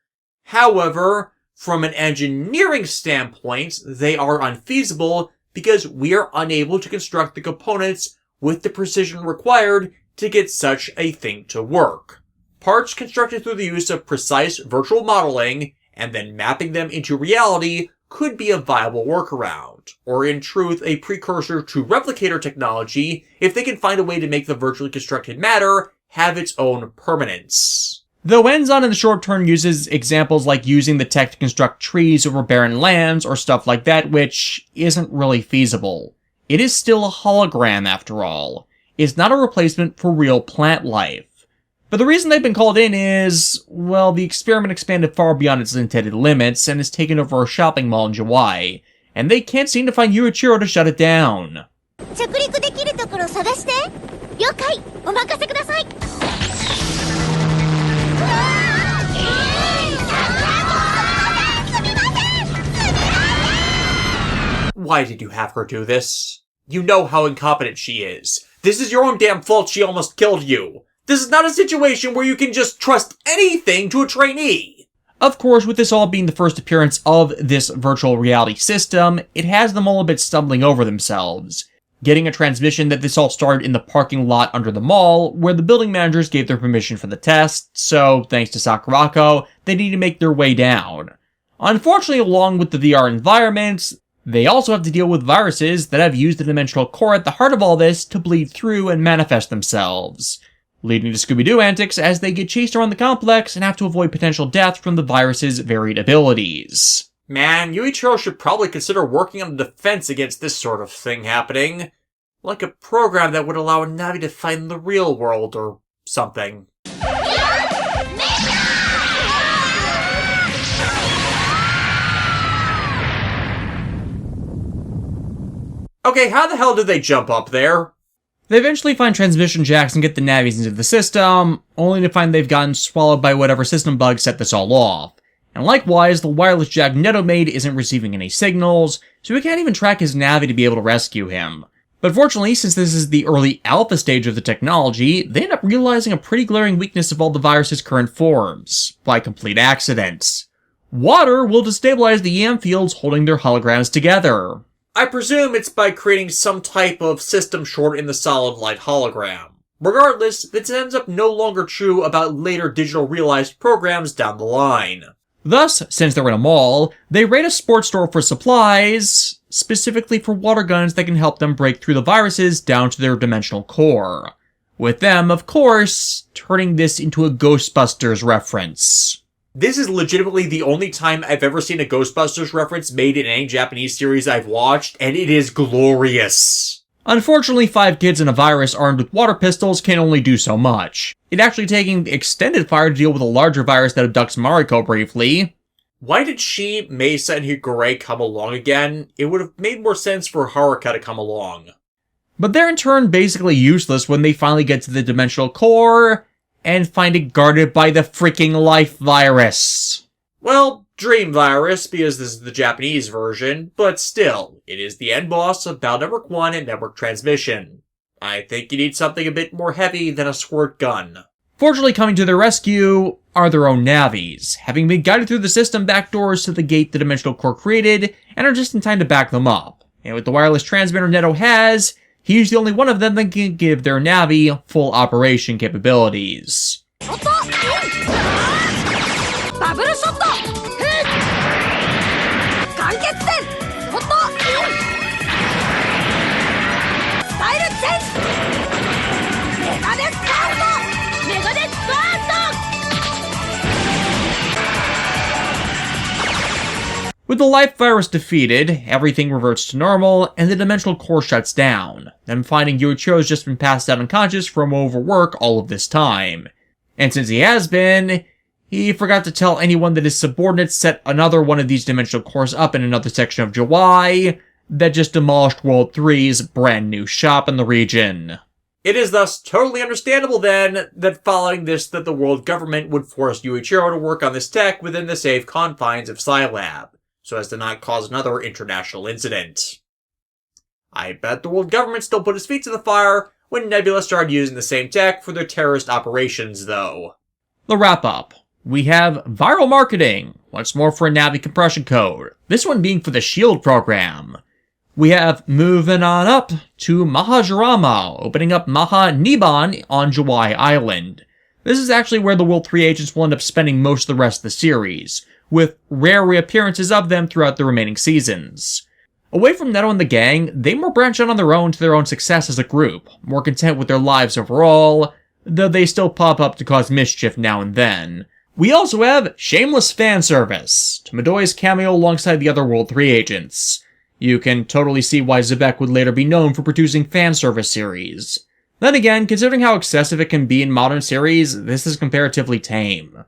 However, from an engineering standpoint, they are unfeasible because we are unable to construct the components with the precision required to get such a thing to work. Parts constructed through the use of precise virtual modeling and then mapping them into reality could be a viable workaround, or in truth a precursor to replicator technology if they can find a way to make the virtually constructed matter have its own permanence. Though Enzon in the short term uses examples like using the tech to construct trees over barren lands or stuff like that, which isn't really feasible. It is still a hologram after all. It's not a replacement for real plant life. But the reason they've been called in is, well, the experiment expanded far beyond its intended limits and has taken over a shopping mall in Juwai, and they can't seem to find Yuichiro to shut it down. 着陸できるところ探して。了解。お任せください。 Why did you have her do this? You know how incompetent she is. This is your own damn fault she almost killed you. This is not a situation where you can just trust anything to a trainee. Of course, with this all being the first appearance of this virtual reality system, it has them all a bit stumbling over themselves. Getting a transmission that this all started in the parking lot under the mall, where the building managers gave their permission for the test, so thanks to Sakurako, they need to make their way down. Unfortunately, along with the VR environments, they also have to deal with viruses that have used the dimensional core at the heart of all this to bleed through and manifest themselves, leading to Scooby-Doo antics as they get chased around the complex and have to avoid potential death from the virus's varied abilities. Man, Yuichiro should probably consider working on the defense against this sort of thing happening. Like a program that would allow a Navi to fight in the real world or something. Okay, how the hell did they jump up there? They eventually find transmission jacks and get the navies into the system, only to find they've gotten swallowed by whatever system bug set this all off. And likewise, the wireless jack Neto made isn't receiving any signals, so he can't even track his Navi to be able to rescue him. But fortunately, since this is the early alpha stage of the technology, they end up realizing a pretty glaring weakness of all the virus's current forms, by complete accident. Water will destabilize the EM fields holding their holograms together. I presume it's by creating some type of system short in the solid light hologram. Regardless, this ends up no longer true about later digital realized programs down the line. Thus, since they're in a mall, they raid a sports store for supplies, specifically for water guns that can help them break through the viruses down to their dimensional core. With them, of course, turning this into a Ghostbusters reference. This is legitimately the only time I've ever seen a Ghostbusters reference made in any Japanese series I've watched, and it is glorious. Unfortunately, 5 kids and a virus armed with water pistols can only do so much. It actually taking extended fire to deal with a larger virus that abducts Mariko briefly. Why did she, Mesa, and Higure come along again? It would have made more sense for Haruka to come along. But they're in turn basically useless when they finally get to the dimensional core and find it guarded by the freaking life virus. Well, Dream Virus, because this is the Japanese version, but still, it is the end boss of Battle Network 1 and Network Transmission. I think you need something a bit more heavy than a squirt gun. Fortunately, coming to their rescue are their own navies, having been guided through the system back doors to the gate the Dimensional Core created, and are just in time to back them up. And with the wireless transmitter Neto has, he's the only one of them that can give their Navi full operation capabilities. With the life virus defeated, everything reverts to normal, and the Dimensional Core shuts down, them finding Yuichiro's just been passed out unconscious from overwork all of this time. And since he has been, he forgot to tell anyone that his subordinates set another one of these Dimensional Cores up in another section of Jawai that just demolished World 3's brand new shop in the region. It is thus totally understandable then that following this that the world government would force Yuichiro to work on this tech within the safe confines of Scilab, so as to not cause another international incident. I bet the world government still put his feet to the fire when Nebula started using the same tech for their terrorist operations, though. The wrap-up. We have viral marketing, once more for a Navi compression code, this one being for the SHIELD program. We have moving on up to Mahajirama, opening up Maha Niban on Jawai Island. This is actually where the World 3 agents will end up spending most of the rest of the series, with rare reappearances of them throughout the remaining seasons. Away from Neto and the gang, they more branch out on their own to their own success as a group, more content with their lives overall, though they still pop up to cause mischief now and then. We also have shameless fan service, to Midori's cameo alongside the other World 3 agents. You can totally see why Zebek would later be known for producing fan service series. Then again, considering how excessive it can be in modern series, this is comparatively tame.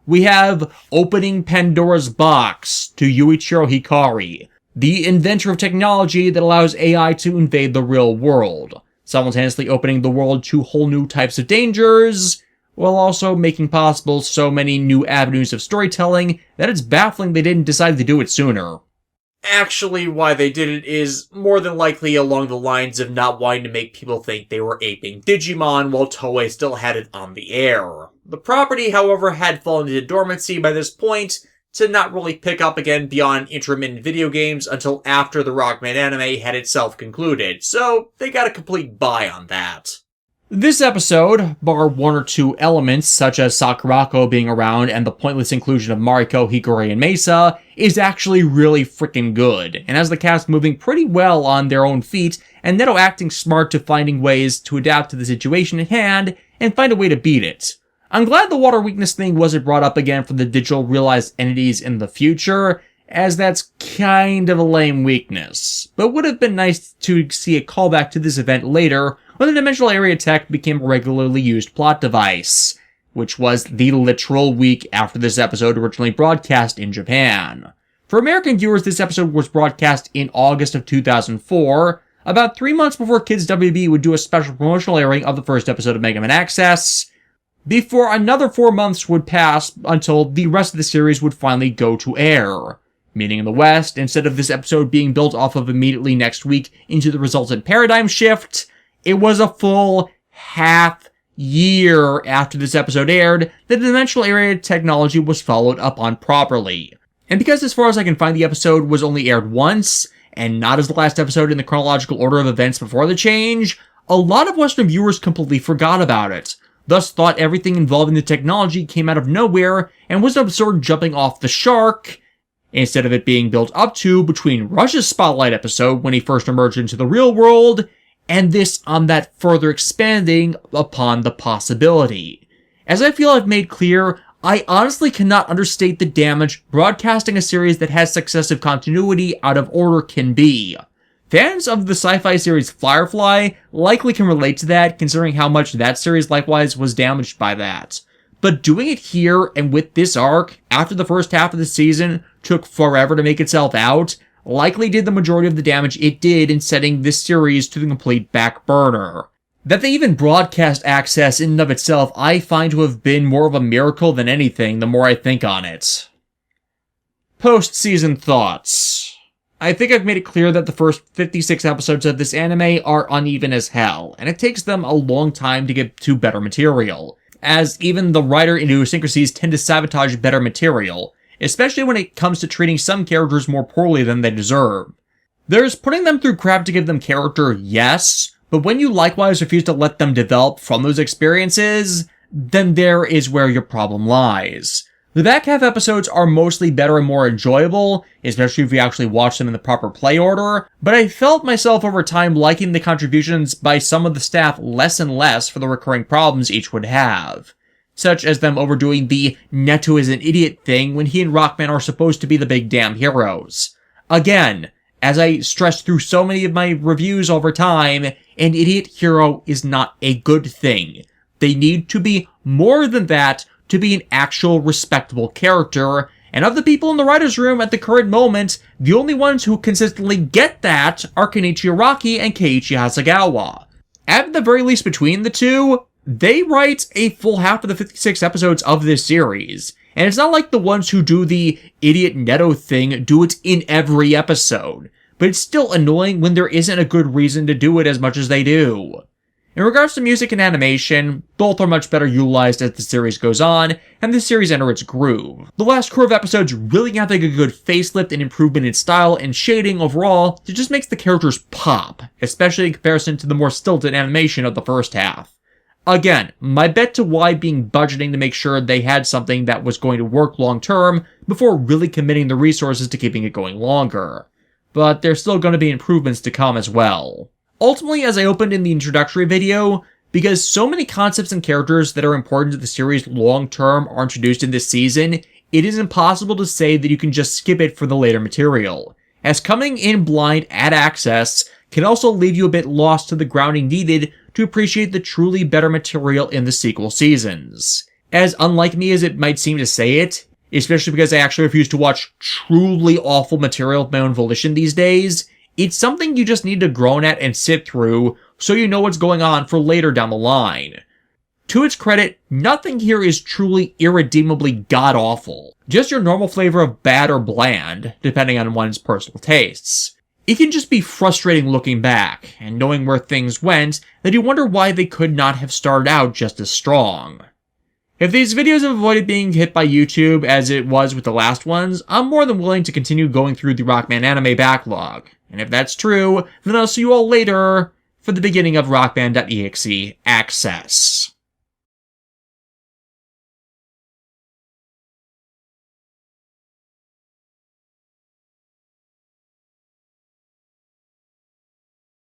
We have opening Pandora's box to Yuichiro Hikari, the inventor of technology that allows AI to invade the real world, simultaneously opening the world to whole new types of dangers, while also making possible so many new avenues of storytelling that it's baffling they didn't decide to do it sooner. Actually, why they did it is more than likely along the lines of not wanting to make people think they were aping Digimon while Toei still had it on the air. The property, however, had fallen into dormancy by this point to not really pick up again beyond intermittent video games until after the Rockman anime had itself concluded, so they got a complete buy on that. This episode, bar one or two elements such as Sakurako being around and the pointless inclusion of Mariko, Hikari, and Mesa, is actually really freaking good, and has the cast moving pretty well on their own feet, and Neto acting smart to finding ways to adapt to the situation at hand and find a way to beat it. I'm glad the water weakness thing wasn't brought up again for the digital realized entities in the future, as that's kind of a lame weakness, but would have been nice to see a callback to this event later when the Dimensional Area Tech became a regularly used plot device, which was the literal week after this episode originally broadcast in Japan. For American viewers, this episode was broadcast in August of 2004, about 3 months before Kids WB would do a special promotional airing of the first episode of Mega Man Access, before another 4 months would pass until the rest of the series would finally go to air. Meaning in the West, instead of this episode being built off of immediately next week into the resultant paradigm shift, it was a full half year after this episode aired that the Dimensional Area technology was followed up on properly. And because as far as I can find the episode was only aired once, and not as the last episode in the chronological order of events before the change, a lot of Western viewers completely forgot about it, thus thought everything involving the technology came out of nowhere and was an absurd jumping off the shark, instead of it being built up to between Rush's Spotlight episode when he first emerged into the real world, and this on that further expanding upon the possibility. As I feel I've made clear, I honestly cannot understate the damage broadcasting a series that has successive continuity out of order can be. Fans of the sci-fi series Firefly likely can relate to that, considering how much that series likewise was damaged by that. But doing it here and with this arc, after the first half of the season took forever to make itself out, likely did the majority of the damage it did in setting this series to the complete back burner. That they even broadcast Access in and of itself I find to have been more of a miracle than anything the more I think on it. Post-season thoughts. I think I've made it clear that the first 56 episodes of this anime are uneven as hell, and it takes them a long time to get to better material. as even the writer idiosyncrasies tend to sabotage better material, especially when it comes to treating some characters more poorly than they deserve. There's putting them through crap to give them character, yes, but when you likewise refuse to let them develop from those experiences, then there is where your problem lies. The back half episodes are mostly better and more enjoyable, especially if you actually watch them in the proper play order, but I felt myself over time liking the contributions by some of the staff less and less for the recurring problems each would have. Such as them overdoing the Neto is an idiot thing when he and Rockman are supposed to be the big damn heroes. Again, as I stressed through so many of my reviews over time, an idiot hero is not a good thing. They need to be more than that to be an actual respectable character, and of the people in the writer's room at the current moment, the only ones who consistently get that are Kenichi Araki and Keiichi Hasegawa. At the very least between the two, they write a full half of the 56 episodes of this series, and it's not like the ones who do the idiot Neto thing do it in every episode, but it's still annoying when there isn't a good reason to do it as much as they do. In regards to music and animation, both are much better utilized as the series goes on, and the series enters its groove. The last crew of episodes really have like a good facelift and improvement in style and shading overall that just makes the characters pop, especially in comparison to the more stilted animation of the first half. Again, my bet to why being budgeting to make sure they had something that was going to work long term before really committing the resources to keeping it going longer. But there's still going to be improvements to come as well. Ultimately, as I opened in the introductory video, because so many concepts and characters that are important to the series long-term are introduced in this season, it is impossible to say that you can just skip it for the later material, as coming in blind at access can also leave you a bit lost to the grounding needed to appreciate the truly better material in the sequel seasons. As unlike me as it might seem to say it, especially because I actually refuse to watch truly awful material of my own volition these days, it's something you just need to groan at and sit through so you know what's going on for later down the line. To its credit, nothing here is truly irredeemably god-awful, just your normal flavor of bad or bland, depending on one's personal tastes. It can just be frustrating looking back, and knowing where things went, that you wonder why they could not have started out just as strong. If these videos have avoided being hit by YouTube as it was with the last ones, I'm more than willing to continue going through the Rockman anime backlog. And if that's true, then I'll see you all later for the beginning of Rockman.exe Access.